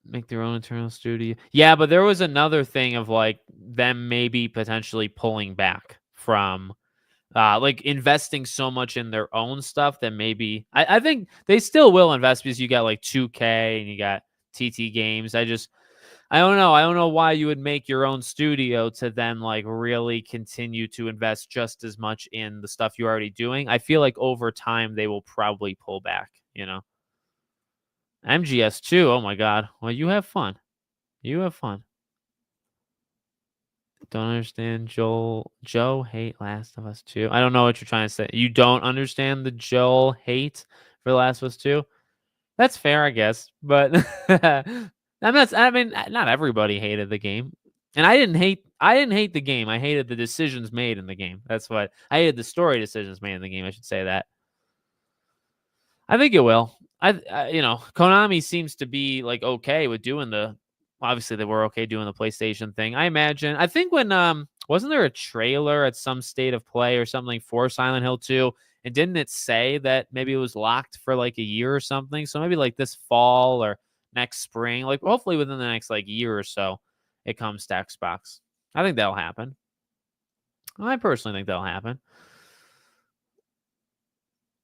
Make their own internal studio. Yeah, but there was another thing of like them maybe potentially pulling back from like investing so much in their own stuff that maybe I think they still will invest, because you got like 2K and you got TT Games. I don't know. I don't know why you would make your own studio to then like really continue to invest just as much in the stuff you're already doing. I feel like over time they will probably pull back. MGS2. Oh my god. Well, you have fun. You have fun. Don't understand Joe hate Last of Us 2. I don't know what you're trying to say. You don't understand the Joel hate for Last of Us 2? That's fair, I guess. But I mean, not everybody hated the game. And I didn't hate the game. I hated the decisions made in the game. That's what I hated, the story decisions made in the game. I should say that. I think it will. Konami seems to be like okay with doing obviously they were okay doing the PlayStation thing. I think when wasn't there a trailer at some State of Play or something for Silent Hill 2, and didn't it say that maybe it was locked for like a year or something? So maybe like this fall or next spring, like hopefully within the next like year or so, it comes to Xbox. I think that'll happen. I personally think that'll happen.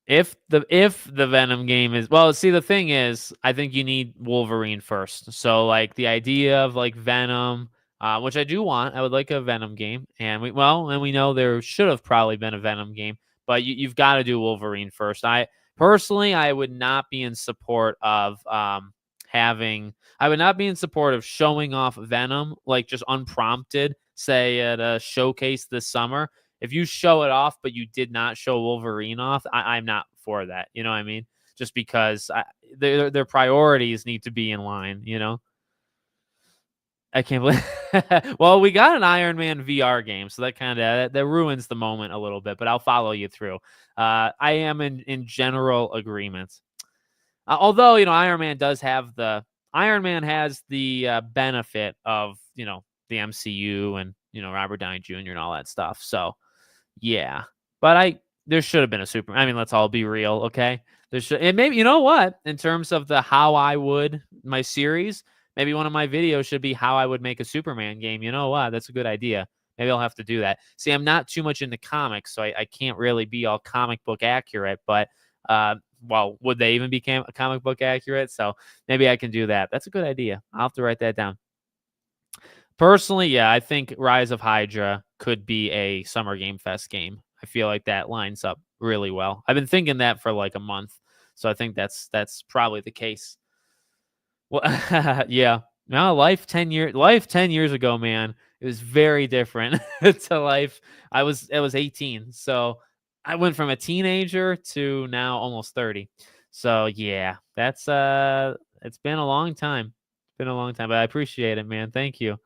If the Venom game is, well, see, the thing is, I think you need Wolverine first. So like the idea of like Venom, which I do want, I would like a Venom game, and we know there should have probably been a Venom game, but you've got to do Wolverine first. I would not be in support of I would not be in support of showing off Venom like just unprompted, say at a showcase this summer. If you show it off, but you did not show Wolverine off, I'm not for that. You know what I mean? Just because their priorities need to be in line. I can't believe. Well, we got an Iron Man VR game, so that kind of that ruins the moment a little bit. But I'll follow you through. I am in general agreement. Although Iron Man has the benefit of the MCU and Robert Downey Jr. and all that stuff. So. Yeah, but there should have been a Superman. I mean, let's all be real, okay? There should, and maybe what? In terms of how I would my series, maybe one of my videos should be how I would make a Superman game. You know what? That's a good idea. Maybe I'll have to do that. See, I'm not too much into comics, so I can't really be all comic book accurate. But well, would they even be comic book accurate? So maybe I can do that. That's a good idea. I'll have to write that down. Personally, yeah, I think Rise of Hydra could be a Summer Game Fest game. I feel like that lines up really well. I've been thinking that for like a month, so I think that's probably the case. Well, yeah. No, life 10 years ago, man, it was very different to life. I was 18. So I went from a teenager to now almost 30. So yeah, that's it's been a long time. It's been a long time, but I appreciate it, man. Thank you.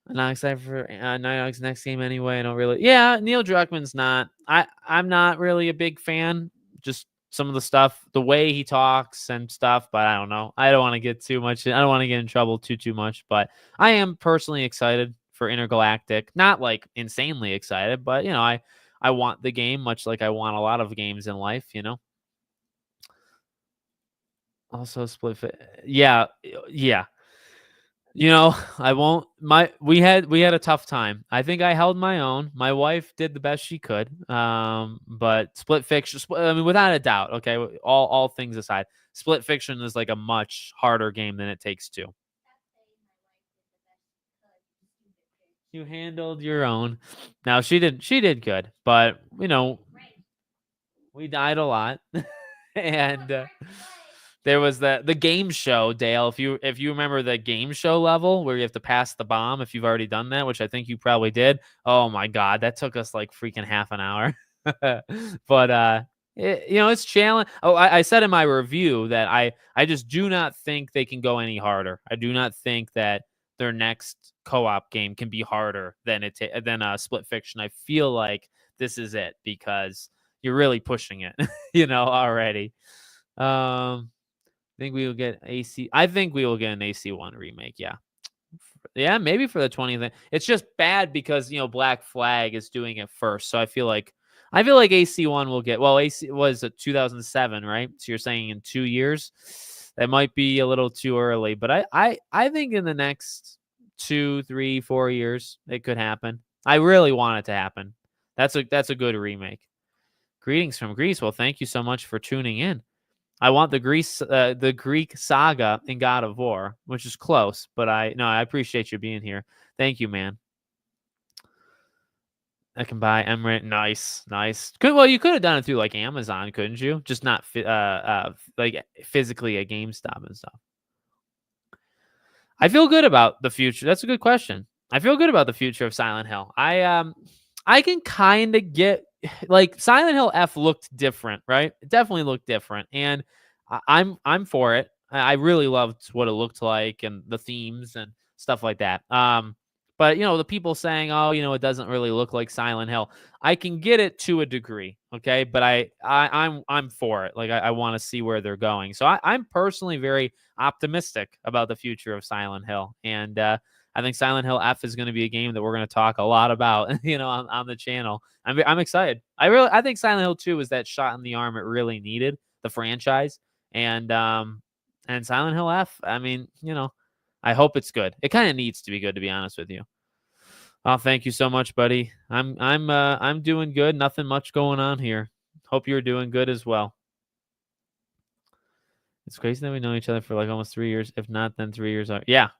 I'm not excited for Night Dog's next game anyway. I don't really. Yeah, Neil Druckmann's not. I'm not really a big fan. Just some of the stuff, the way he talks and stuff. But I don't know. I don't want to get too much. I don't want to get in trouble too much. But I am personally excited for Intergalactic. Not like insanely excited, but I want the game much like I want a lot of games in life. Also, yeah, yeah. I won't we had a tough time. I think I held my own. My wife did the best she could. But Split Fiction, I mean, without a doubt, okay, all things aside, Split Fiction is like a much harder game than It Takes Two. You handled your own. Now she did good, but we died a lot. And there was the game show, Dale. If you remember the game show level where you have to pass the bomb, if you've already done that, which I think you probably did. Oh my god, that took us like freaking half an hour. But it's challenge. Oh, I said in my review that I just do not think they can go any harder. I do not think that their next co-op game can be harder than Split Fiction. I feel like this is it because you're really pushing it, already. I think we will get AC. I think we will get an AC1 remake. Yeah. Yeah, maybe for the 20th. It's just bad because, Black Flag is doing it first. So I feel like AC1 will get, well, AC was 2007, right? So you're saying in 2 years. That might be a little too early, but I think in the next 2, 3, 4 years it could happen. I really want it to happen. That's a good remake. Greetings from Greece. Well, thank you so much for tuning in. I want the Greek saga in God of War, which is close, but I appreciate you being here. Thank you, man. I can buy Emirate. Nice. You could have done it through like Amazon, couldn't you? Just not like physically at GameStop and stuff. I feel good about the future. That's a good question. I feel good about the future of Silent Hill. I can kind of get like Silent Hill F looked different, right? It definitely looked different, and I'm for it. I really loved what it looked like and the themes and stuff like that. But the people saying, "Oh, it doesn't really look like Silent Hill." I can get it to a degree, okay, but I'm for it. Like I want to see where they're going. So I'm personally very optimistic about the future of Silent Hill, and I think Silent Hill F is going to be a game that we're going to talk a lot about, on the channel. I'm excited. I think Silent Hill 2 is that shot in the arm it really needed, the franchise, and Silent Hill F. I mean, I hope it's good. It kind of needs to be good, to be honest with you. Oh, thank you so much, buddy. I'm doing good. Nothing much going on here. Hope you're doing good as well. It's crazy that we know each other for like almost 3 years. If not, then 3 years. Yeah.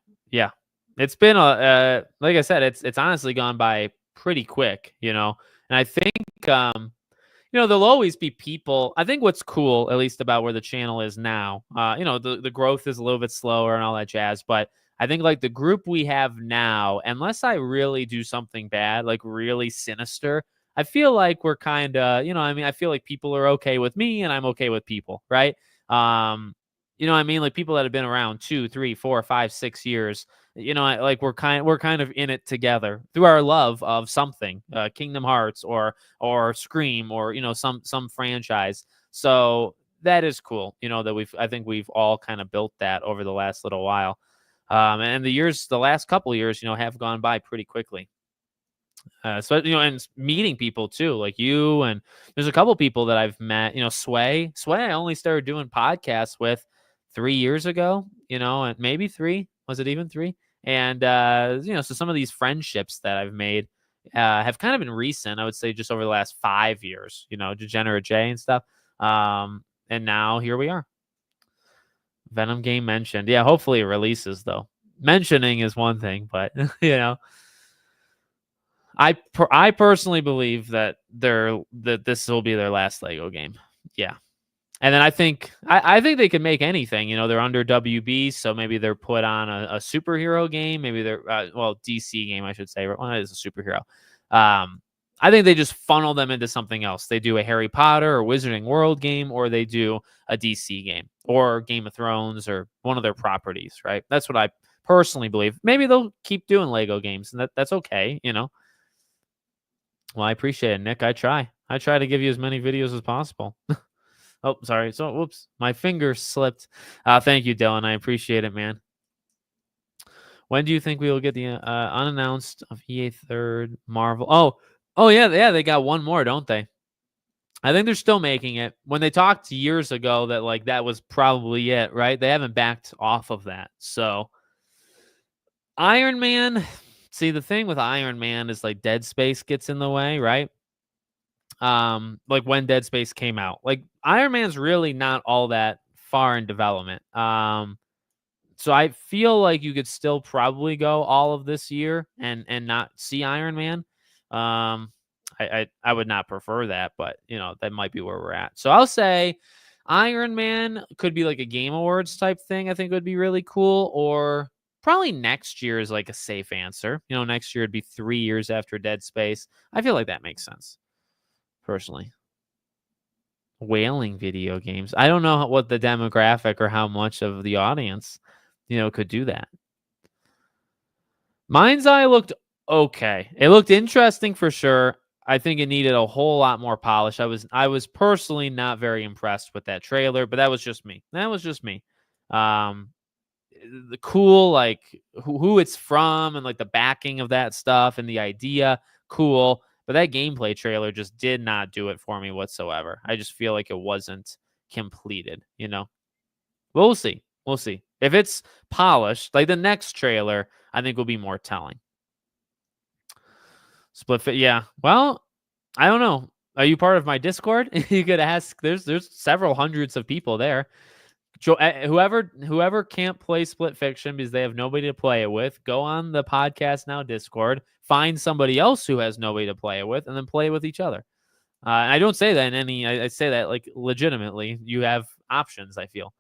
It's been like I said, it's honestly gone by pretty quick, and I think there'll always be people. I think what's cool, at least about where the channel is now, the growth is a little bit slower and all that jazz, but I think like the group we have now, unless I really do something bad, like really sinister, I feel like we're kind of, I feel like people are okay with me and I'm okay with people, right? Like people that have been around 2, 3, 4, 5, 6 years, like we're kind of in it together through our love of something, Kingdom Hearts or Scream or some franchise. So that is cool. That I think we've all kind of built that over the last little while, and the last couple of years, have gone by pretty quickly. So and meeting people too, like you, and there's a couple people that I've met. Sway. I only started doing podcasts with 3 years ago. And maybe 3. Was it even 3? And so some of these friendships that I've made have kind of been recent. I would say just over the last 5 years. Degenerate J and stuff. And now here we are. Venom game mentioned. Yeah, hopefully it releases though. Mentioning is one thing, but I personally believe that this will be their last Lego game. Yeah. And then I think they could make anything. They're under WB, so maybe they're put on a superhero game. Maybe they're DC game, I should say. Well, it is a superhero. I think they just funnel them into something else. They do a Harry Potter or Wizarding World game, or they do a DC game or Game of Thrones or one of their properties. Right? That's what I personally believe. Maybe they'll keep doing Lego games, and that's okay. Well, I appreciate it, Nick. I try to give you as many videos as possible. Oh, sorry. So, whoops, my finger slipped. Thank you, Dylan. I appreciate it, man. When do you think we will get the unannounced of EA third Marvel? Oh, yeah, they got one more, don't they? I think they're still making it. When they talked years ago that that was probably it, right? They haven't backed off of that. So, Iron Man. See, the thing with Iron Man is Dead Space gets in the way, right? When Dead Space came out. Iron Man's really not all that far in development. So I feel like you could still probably go all of this year and not see Iron Man. I would not prefer that, but that might be where we're at. So I'll say Iron Man could be a Game Awards type thing. I think would be really cool, or probably next year is a safe answer. Next year would be 3 years after Dead Space. I feel like that makes sense. Personally, whaling video games. I don't know what the demographic or how much of the audience, could do that. Mind's Eye looked okay. It looked interesting for sure. I think it needed a whole lot more polish. I was personally not very impressed with that trailer, but that was just me. The cool, who it's from and the backing of that stuff and the idea, cool. But that gameplay trailer just did not do it for me whatsoever. I just feel like it wasn't completed, We'll see. We'll see. If it's polished, the next trailer, I think will be more telling. Split fit, yeah. Well, I don't know. Are you part of my Discord? You could ask. There's several hundreds of people there. Whoever can't play Split Fiction because they have nobody to play it with, go on the Podcast Now Discord, find somebody else who has nobody to play it with, and then play with each other. And I don't say that in any. I say that legitimately. You have options. I feel.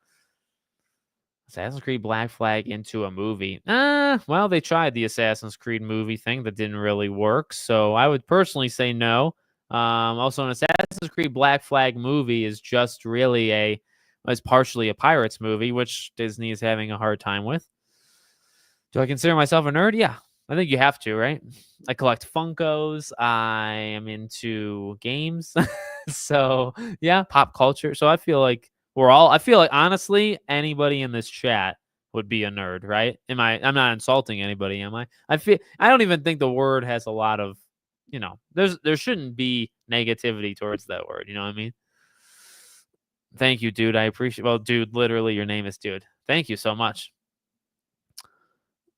Assassin's Creed Black Flag into a movie. Well, they tried the Assassin's Creed movie thing that didn't really work, so I would personally say no. Also, an Assassin's Creed Black Flag movie is just really is partially a Pirates movie, which Disney is having a hard time with. Do I consider myself a nerd? Yeah, I think you have to, right? I collect Funkos. I am into games. So, yeah, pop culture. So I feel like I feel like honestly, anybody in this chat would be a nerd, right? I'm not insulting anybody, am I? I don't even think the word has a lot of, there shouldn't be negativity towards that word. You know what I mean? Thank you, dude. I appreciate. Well, dude, literally, your name is dude. Thank you so much.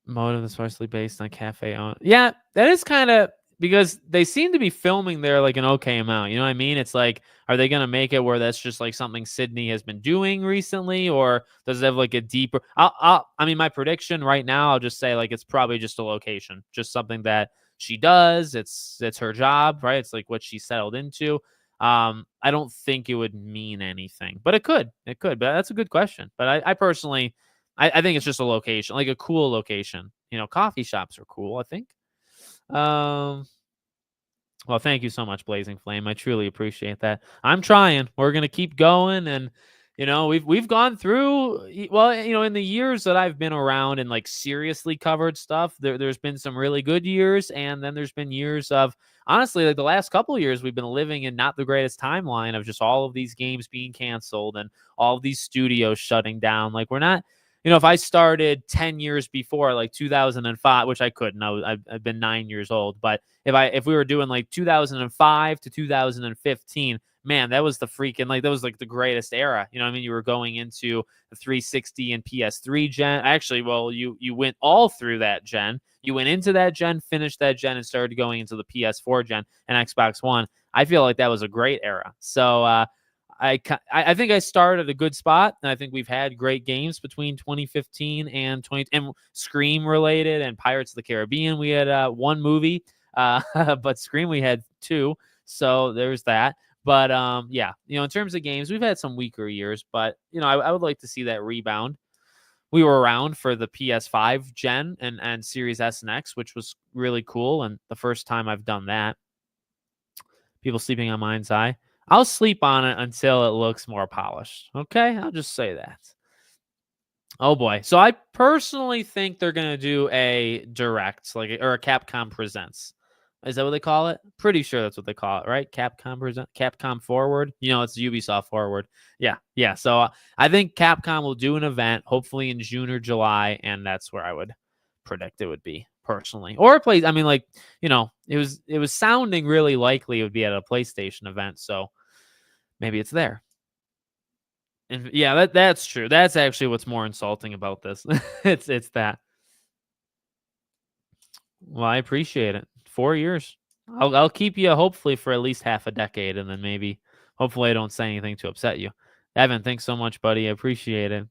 Motive is partially based on cafe on. Yeah, that is kind of because they seem to be filming there an okay amount. You know what I mean? It's are they going to make it where that's just something Sydney has been doing recently, or does it have a deeper? I mean, my prediction right now, I'll just say it's probably just a location, just something that she does. It's her job, right? It's what she settled into. I don't think it would mean anything, but it could. But that's a good question. But I personally, I think it's just a location, a cool location. Coffee shops are cool, I think. Well, thank you so much, Blazing Flame. I truly appreciate that. I'm trying. We're gonna keep going, and we've gone through. Well, in the years that I've been around and seriously covered stuff, there's been some really good years, and then there's been years of honestly, the last couple of years we've been living in not the greatest timeline of just all of these games being canceled and all of these studios shutting down. We're not. If I started 10 years before, 2005, which I couldn't, I've been 9 years old. But if we were doing 2005 to 2015, man, that was the freaking, like, that was like the greatest era. You know what I mean? You were going into the 360 and PS3 gen. Actually, well, you went all through that gen. You went into that gen, finished that gen, and started going into the PS4 gen and Xbox One. I feel like that was a great era. So I think I started at a good spot, and I think we've had great games between 2015 and 20 and Scream related and Pirates of the Caribbean. We had one movie, but Scream we had two. So there's that. But yeah, in terms of games, we've had some weaker years, but I would like to see that rebound. We were around for the PS5 gen and Series S and X, which was really cool, and the first time I've done that. People sleeping on Mind's Eye. I'll sleep on it until it looks more polished. Okay, I'll just say that. Oh boy. So I personally think they're gonna do a direct, or a Capcom Presents. Is that what they call it? Pretty sure that's what they call it, right? Capcom Forward. It's Ubisoft Forward. Yeah. So I think Capcom will do an event, hopefully in June or July, and that's where I would predict it would be personally. Or a place. I mean, it was sounding really likely it would be at a PlayStation event. So maybe it's there. And yeah, that's true. That's actually what's more insulting about this. It's that. Well, I appreciate it. 4 years. I'll keep you hopefully for at least half a decade, and then maybe hopefully I don't say anything to upset you. Evan, thanks so much, buddy. I appreciate it.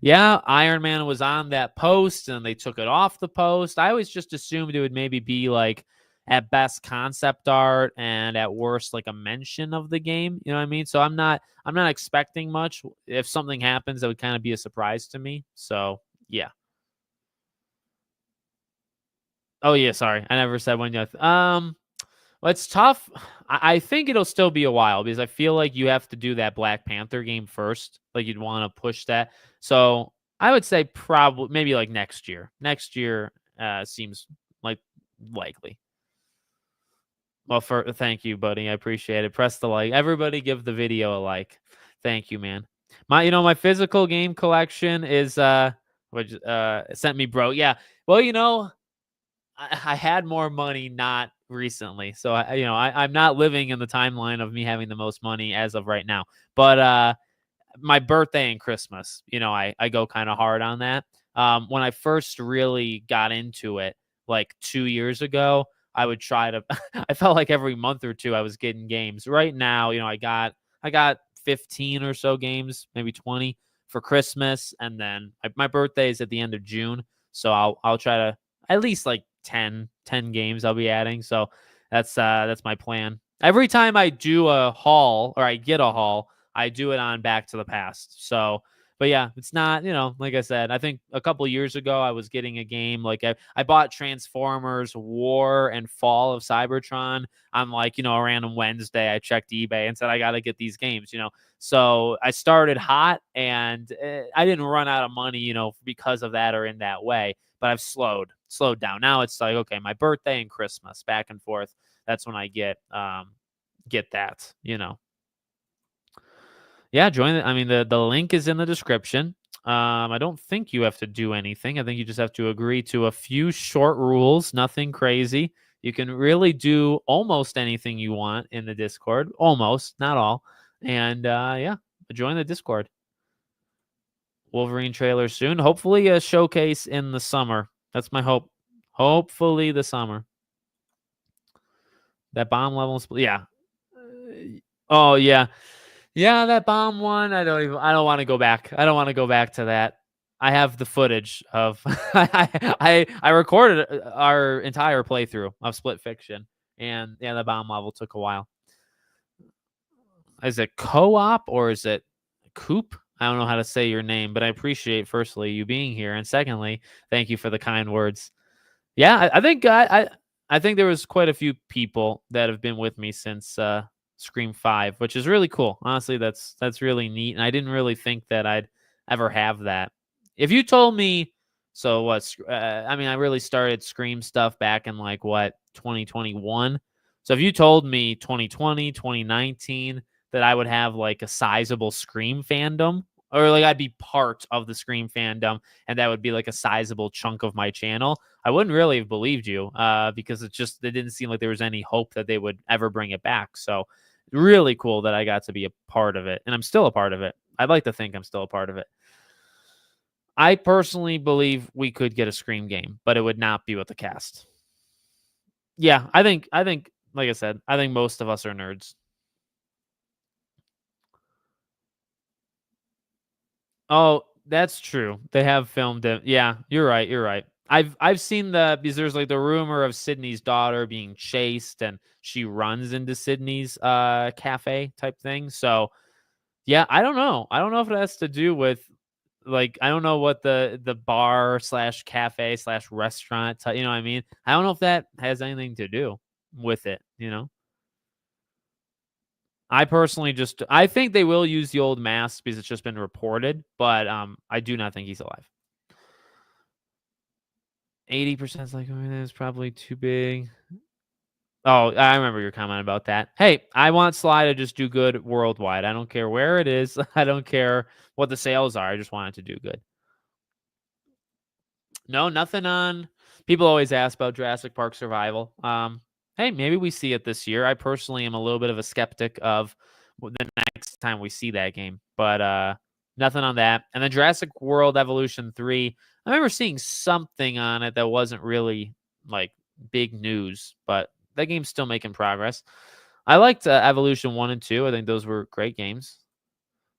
Yeah, Iron Man was on that post and they took it off the post. I always just assumed it would maybe be like at best concept art and at worst like a mention of the game. You know what I mean? So I'm not expecting much. If something happens, that would kind of be a surprise to me. So yeah. Oh yeah, sorry. I never said when yet. Well, it's tough. I think it'll still be a while because I feel like you have to do that Black Panther game first. Like you'd want to push that. So I would say probably maybe like next year. Next year seems like likely. Well, thank you, buddy. I appreciate it. Press the like. Everybody give the video a like. Thank you, man. My physical game collection is which sent me broke. Yeah. Well, I had more money not recently. So I'm not living in the timeline of me having the most money as of right now. But my birthday and Christmas, I go kind of hard on that. When I first really got into it, like 2 years ago, I would try to I felt like every month or two I was getting games. Right now, I got 15 or so games, maybe 20 for Christmas, and then my birthday is at the end of June. So I'll try to at least like 10 games I'll be adding. So that's my plan. Every time I do a haul or I get a haul, I do it on Back to the Past. So, but yeah, it's not, like I said, I think a couple years ago I was getting a game like I bought Transformers War and Fall of Cybertron on like, a random Wednesday. I checked eBay and said I got to get these games, So I started hot and I didn't run out of money, because of that or in that way, but I've slowed down. Now it's like, okay, my birthday and Christmas back and forth. That's when I get that, Yeah, join it. I mean, the link is in the description. I don't think you have to do anything. I think you just have to agree to a few short rules, nothing crazy. You can really do almost anything you want in the Discord. Almost, not all. And yeah, join the Discord. Wolverine trailer soon. Hopefully a showcase in the summer. That's my hope. Hopefully the summer. That bomb level. Yeah. Oh yeah. Yeah, that bomb one. I don't want to go back. I don't want to go back to that. I have the footage of I recorded our entire playthrough of Split Fiction, and yeah, the bomb level took a while. Is it co-op or is it Coop? I don't know how to say your name, but I appreciate firstly you being here, and secondly, thank you for the kind words. Yeah, I think I think there was quite a few people that have been with me since Scream 5, which is really cool. Honestly, that's really neat, and I didn't really think that I'd ever have that. If you told me, so what? I mean, I really started Scream stuff back in like what 2021. So if you told me 2020, 2019 that I would have like a sizable Scream fandom, or like I'd be part of the Scream fandom, and that would be like a sizable chunk of my channel, I wouldn't really have believed you because it didn't seem like there was any hope that they would ever bring it back. So Really cool that I got to be a part of it, and I'm still a part of it. I'd like to think I'm still a part of it. I personally believe we could get a Scream game, but it would not be with the cast. Yeah, I think like I said, I think most of us are nerds. Oh, that's true. They have filmed it. Yeah, you're right. You're right. I've seen because there's like the rumor of Sydney's daughter being chased and she runs into Sydney's cafe type thing. So yeah, I don't know. I don't know if it has to do with like I don't know what the bar slash cafe slash restaurant you know what I mean? I don't know if that has anything to do with it, you know? I personally just I think they will use the old mask because it's just been reported, but I do not think he's alive. 80% is like, oh, that's probably too big. Oh, I remember your comment about that. Hey, I want Sly to just do good worldwide. I don't care where it is. I don't care what the sales are. I just want it to do good. No, nothing on. People always ask about Jurassic Park Survival. Hey, maybe we see it this year. I personally am a little bit of a skeptic of the next time we see that game, but nothing on that. And then Jurassic World Evolution 3. I remember seeing something on it that wasn't really like big news, but that game's still making progress. I liked Evolution 1 and 2. I think those were great games.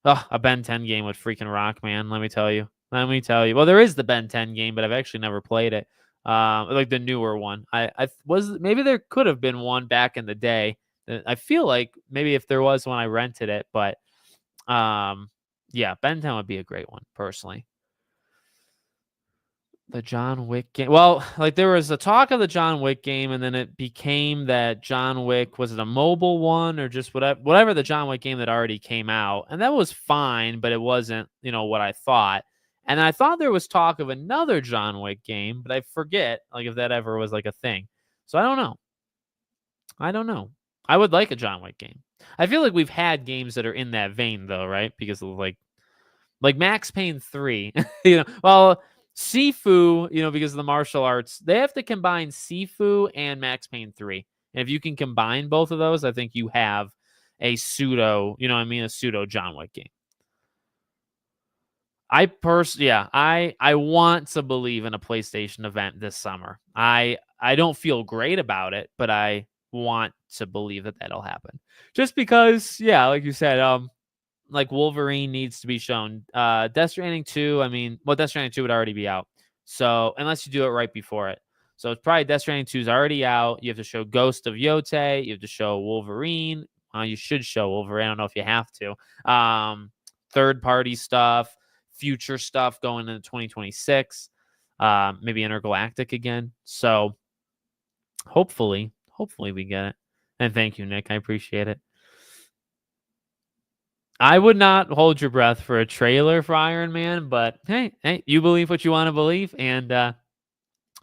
Oh, a Ben 10 game would freaking rock, man. Let me tell you. Let me tell you. Well, there is the Ben 10 game, but I've actually never played it. Like the newer one. I was maybe there could have been one back in the day. I feel like maybe if there was one, I rented it, but yeah, Ben 10 would be a great one personally. The John Wick game. Well, like there was a talk of the John Wick game, and then it became that John Wick was it a mobile one or just whatever the John Wick game that already came out, and that was fine, but it wasn't what I thought. And I thought there was talk of another John Wick game, but I forget like if that ever was like a thing. So I don't know. I don't know. I would like a John Wick game. I feel like we've had games that are in that vein though, right? Because of like Max Payne 3, well, Sifu, because of the martial arts, they have to combine Sifu and Max Payne 3. And if you can combine both of those, I think you have a pseudo, a pseudo John Wick game. I want to believe in a PlayStation event this summer. I don't feel great about it, but I want to believe that that'll happen. Just because, yeah, like you said, like Wolverine needs to be shown. Death Stranding 2, I mean, well, Death Stranding 2 would already be out. So, unless you do it right before it. So, it's probably Death Stranding 2 is already out. You have to show Ghost of Yote. You have to show Wolverine. You should show Wolverine. I don't know if you have to. Third party stuff, future stuff going into 2026. Maybe Intergalactic again. So, hopefully we get it. And thank you, Nick. I appreciate it. I would not hold your breath for a trailer for Iron Man, but hey, you believe what you want to believe, and no,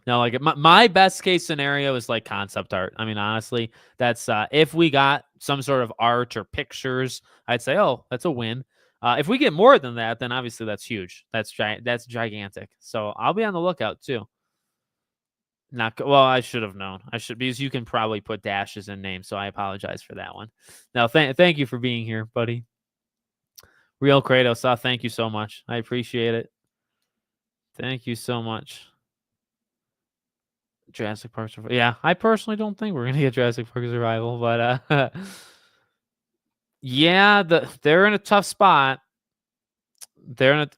like my best case scenario is like concept art. I mean, honestly, that's if we got some sort of art or pictures, I'd say, oh, that's a win. If we get more than that, then obviously that's huge. That's gigantic. So I'll be on the lookout too. Well, I should have known. I should because you can probably put dashes in names, so I apologize for that one. Now, thank you for being here, buddy. Real Kratos, thank you so much. I appreciate it. Thank you so much. Jurassic Park Survival. Yeah, I personally don't think we're gonna get Jurassic Park Survival, but yeah, they're in a tough spot.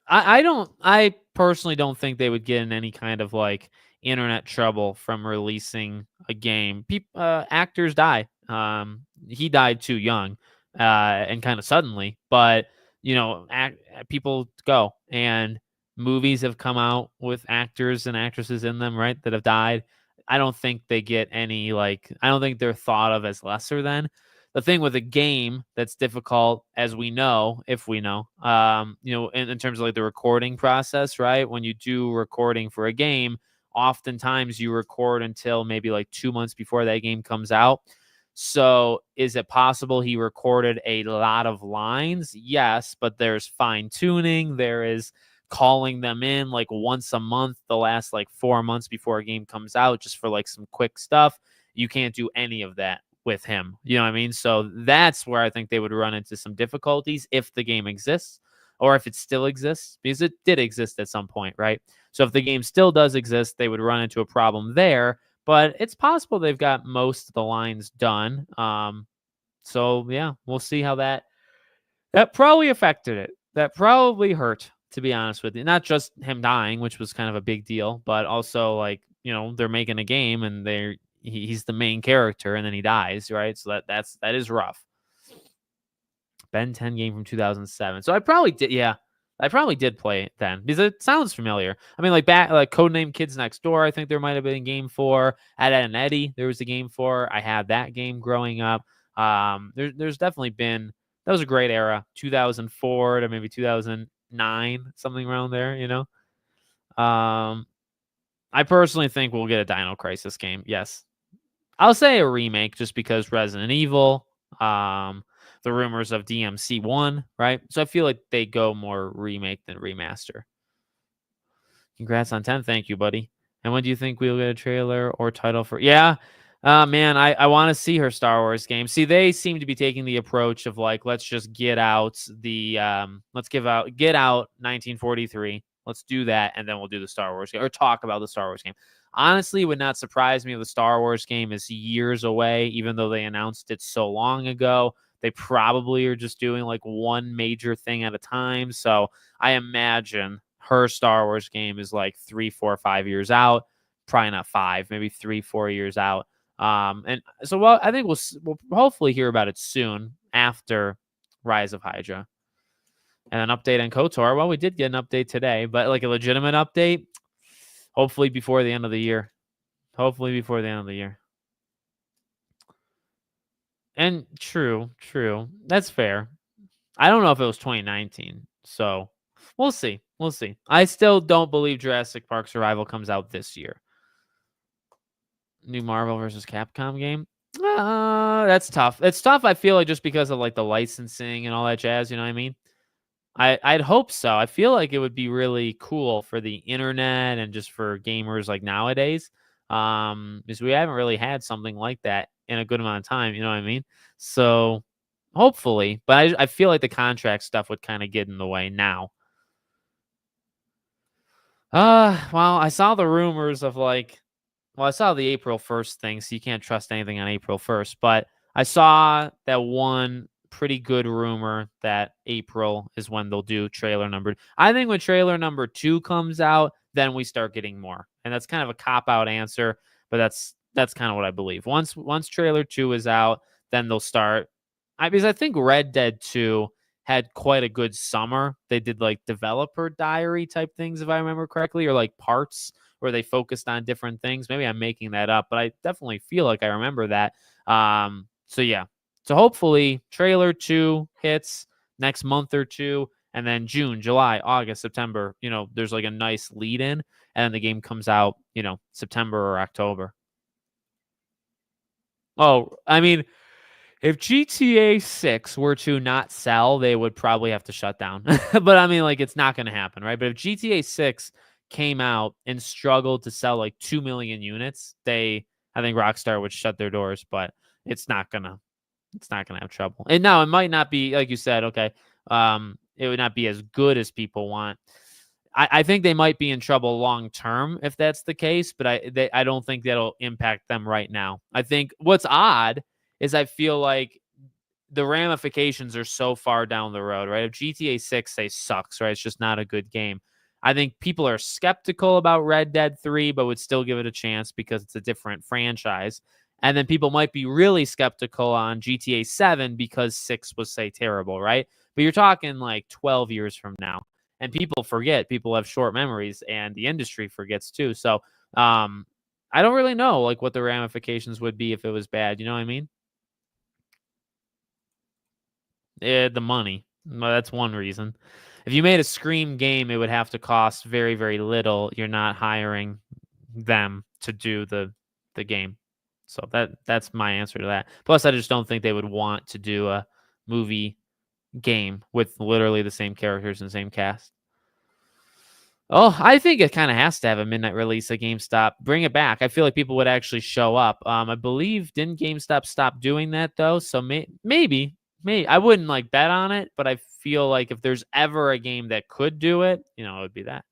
I personally don't think they would get in any kind of like internet trouble from releasing a game. Actors die. He died too young, and kind of suddenly, but people go and movies have come out with actors and actresses in them, right, that have died. I don't think they get any I don't think they're thought of as lesser than the thing with a game that's difficult, as we know, if we know, in terms of like the recording process, right? When you do recording for a game, oftentimes you record until maybe like 2 months before that game comes out. So is it possible he recorded a lot of lines? Yes, but there's fine tuning. There is calling them in like once a month the last like 4 months before a game comes out just for like some quick stuff. You can't do any of that with him. You know what I mean? So that's where I think they would run into some difficulties if the game exists or if it still exists, because it did exist at some point, right? So if the game still does exist, they would run into a problem there. But it's possible they've got most of the lines done. So yeah, we'll see how that probably affected it. That probably hurt, to be honest with you. Not just him dying, which was kind of a big deal, but also like, they're making a game and he's the main character and then he dies, right? So that is rough. Ben 10 game from 2007. So I probably did, yeah. I probably did play it then because it sounds familiar. I mean, like Codename Kids Next Door, I think there might have been a game for. Ed, Ed and Eddie, there was a game for. I had that game growing up. There's definitely been, that was a great era, 2004 to maybe 2009, something around there, I personally think we'll get a Dino Crisis game. Yes. I'll say a remake just because Resident Evil, the rumors of DMC1, right? So I feel like they go more remake than remaster. Congrats on 10. Thank you, buddy. And when do you think we'll get a trailer or title for? Yeah. Man, I want to see her Star Wars game. See, they seem to be taking the approach of like, let's just get out get out 1943. Let's do that, and then we'll do the Star Wars game or talk about the Star Wars game. Honestly, it would not surprise me if the Star Wars game is years away, even though they announced it so long ago. They probably are just doing like one major thing at a time. So I imagine her Star Wars game is like 3, 4, 5 years out. Probably not 5, maybe 3, 4 years out. And so, I think we'll hopefully hear about it soon after Rise of Hydra. And an update on KOTOR. Well, we did get an update today, but like a legitimate update, hopefully before the end of the year. Hopefully before the end of the year. And true. That's fair. I don't know if it was 2019, so we'll see. I still don't believe Jurassic Park Survival comes out this year. New Marvel versus Capcom game. That's tough. It's tough, I feel like, just because of like the licensing and all that jazz, you know what I mean? I'd hope so. I feel like it would be really cool for the internet and just for gamers like nowadays. Because we haven't really had something like that in a good amount of time, you know what I mean? So hopefully, but I feel like the contract stuff would kind of get in the way now. Well, I saw the rumors of I saw the April 1st thing, so you can't trust anything on April 1st, but I saw that one pretty good rumor that April is when they'll do trailer number. I think when trailer number 2 comes out, then we start getting more. And that's kind of a cop-out answer, but that's kind of what I believe. Once trailer 2 is out, then they'll start. Because I think Red Dead 2 had quite a good summer. They did like developer diary type things, if I remember correctly, or like parts where they focused on different things. Maybe I'm making that up, but I definitely feel like I remember that. So yeah. So hopefully trailer 2 hits next month or two, and then June, July, August, September, there's like a nice lead in, and then the game comes out, September or October. Oh, I mean, if GTA 6 were to not sell, they would probably have to shut down. But I mean, like, it's not going to happen, right? But if GTA 6 came out and struggled to sell like 2 million units, I think Rockstar would shut their doors, but it's not going to have trouble. And now it might not be, like you said, okay, it would not be as good as people want. I think they might be in trouble long term if that's the case, but I don't think that'll impact them right now. I think what's odd is I feel like the ramifications are so far down the road, right? If GTA 6 say sucks, right? It's just not a good game. I think people are skeptical about Red Dead 3, but would still give it a chance because it's a different franchise. And then people might be really skeptical on GTA 7 because 6 was, say, terrible, right? But you're talking like 12 years from now. And people forget. People have short memories, and the industry forgets too. So I don't really know like what the ramifications would be if it was bad. You know what I mean? The money. Well, that's one reason. If you made a Scream game, it would have to cost very, very little. You're not hiring them to do the game. So that's my answer to that. Plus, I just don't think they would want to do a movie game with literally the same characters and same cast. Oh, I think it kind of has to have a midnight release at GameStop. Bring it back. I feel like people would actually show up. I believe didn't GameStop stop doing that though? So maybe I wouldn't like bet on it, but I feel like if there's ever a game that could do it, it would be that.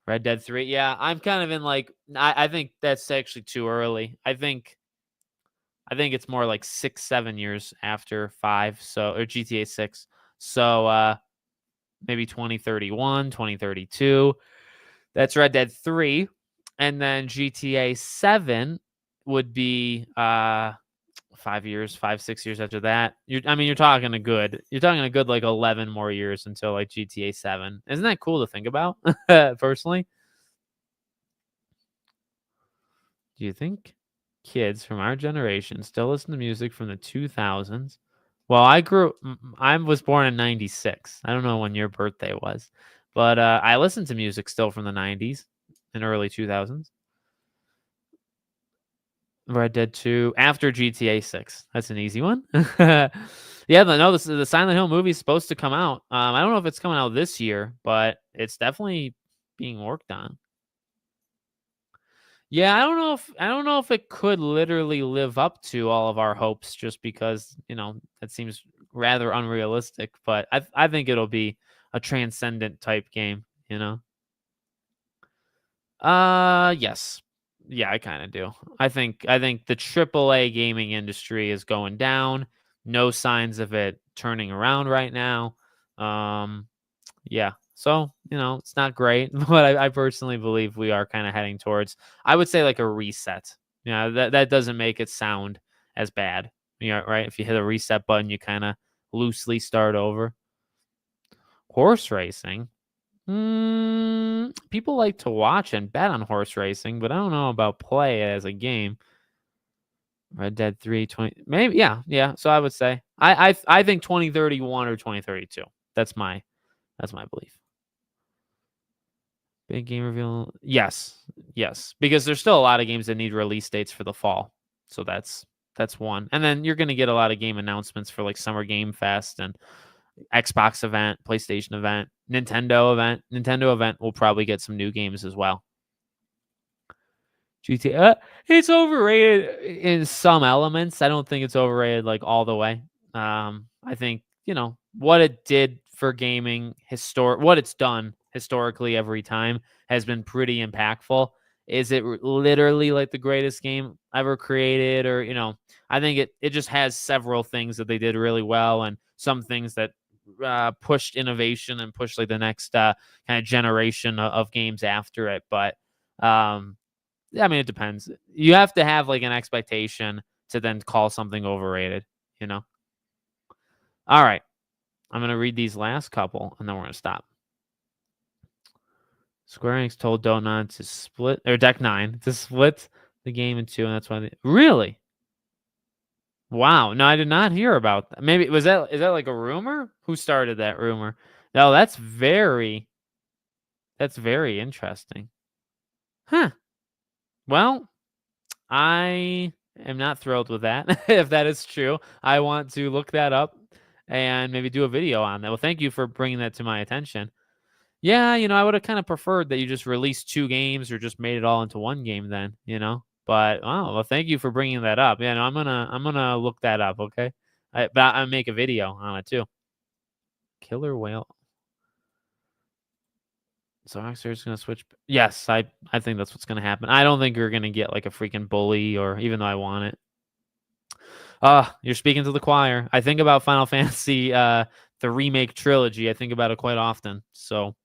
Red Dead 3. Yeah, I'm kind of in like I think that's actually too early. I think it's more like 6, 7 years after 5, so or GTA 6. So maybe 2031, 2032. That's Red Dead 3. And then GTA 7 would be 5 years, 5, 6 years after that. You're talking a good like 11 more years until like GTA 7. Isn't that cool to think about? Personally, do you think kids from our generation still listen to music from the 2000s? Well, I was born in 96. I don't know when your birthday was, but I listened to music still from the 90s and early 2000s. Red Dead 2 after GTA 6. That's an easy one. Yeah, no, the Silent Hill movie is supposed to come out. I don't know if it's coming out this year, but it's definitely being worked on. Yeah, I don't know if it could literally live up to all of our hopes just because, that seems rather unrealistic, but I think it'll be a transcendent type game, you know. Yes. Yeah, I kind of do. I think the AAA gaming industry is going down. No signs of it turning around right now. Um yeah. So, it's not great, but I personally believe we are kind of heading towards, I would say, like a reset. That doesn't make it sound as bad. Right? If you hit a reset button, you kind of loosely start over. Horse racing. People like to watch and bet on horse racing, but I don't know about play it as a game. Red Dead 3, 20, maybe, yeah, yeah. So I would say I think 2031 or 2032. That's my belief. Big game reveal. Yes. Yes. Because there's still a lot of games that need release dates for the fall. So that's one. And then you're gonna get a lot of game announcements for like Summer Game Fest and Xbox event, PlayStation event, Nintendo event. Nintendo event will probably get some new games as well. GTA, it's overrated in some elements. I don't think it's overrated like all the way. I think what it did for gaming, what it's done historically every time has been pretty impactful. Is it literally like the greatest game ever created, or I think it just has several things that they did really well, and some things that pushed innovation and pushed like the next kind of generation of games after it. But yeah, I mean, it depends. You have to have like an expectation to then call something overrated, you know? All right. I'm going to read these last couple and then we're going to stop. Square Enix told Donut to split, or Deck 9 to split the game in two, and that's why really? Wow. No, I did not hear about that. Maybe is that like a rumor? Who started that rumor? No, that's very interesting. Huh. Well, I am not thrilled with that. If that is true, I want to look that up and maybe do a video on that. Well, thank you for bringing that to my attention. Yeah, I would have kind of preferred that you just released two games or just made it all into one game then. But well, thank you for bringing that up. Yeah, no, I'm gonna look that up. Okay, but I make a video on it too. Killer Whale. So Rockstar's gonna switch. Yes, I think that's what's gonna happen. I don't think you're gonna get like a freaking bully, or even though I want it. You're speaking to the choir. I think about Final Fantasy, the remake trilogy. I think about it quite often. So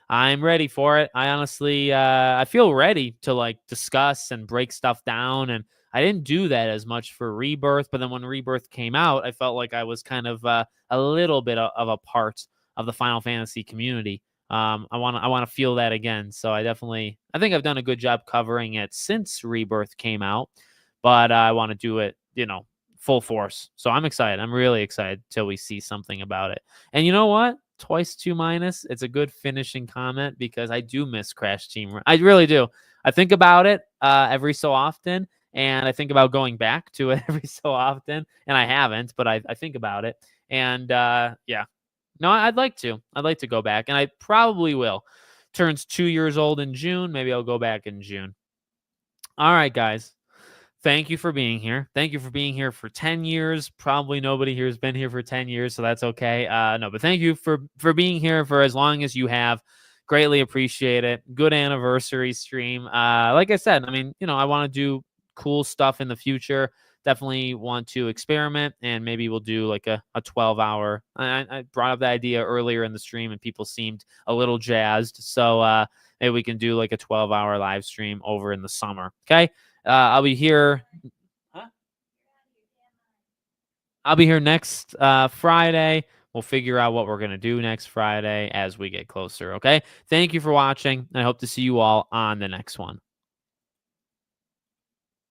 I'm ready for it. I honestly, I feel ready to like discuss and break stuff down. And I didn't do that as much for Rebirth, but then when Rebirth came out, I felt like I was kind of a little bit of a part of the Final Fantasy community. I want to feel that again. So I think I've done a good job covering it since Rebirth came out, but I want to do it, full force. So I'm excited. I'm really excited till we see something about it. And you know what? Twice 2 minus. It's a good finishing comment because I do miss Crash Team. I really do. I think about it every so often, and I think about going back to it every so often. And I haven't, but I think about it. And yeah, no, I'd like to. I'd like to go back, and I probably will. turns 2 years old in June. Maybe I'll go back in June. All right, guys. Thank you for being here. Thank you for being here for 10 years. Probably nobody here has been here for 10 years, so that's okay. No, but thank you for being here for as long as you have. Greatly appreciate it. Good anniversary stream. Like I said, I mean, I want to do cool stuff in the future. Definitely want to experiment, and maybe we'll do like a 12-hour. I brought up the idea earlier in the stream, and people seemed a little jazzed. So maybe we can do like a 12-hour live stream over in the summer. Okay. I'll be here. Huh? I'll be here next Friday. We'll figure out what we're going to do next Friday as we get closer. Okay. Thank you for watching. I hope to see you all on the next one.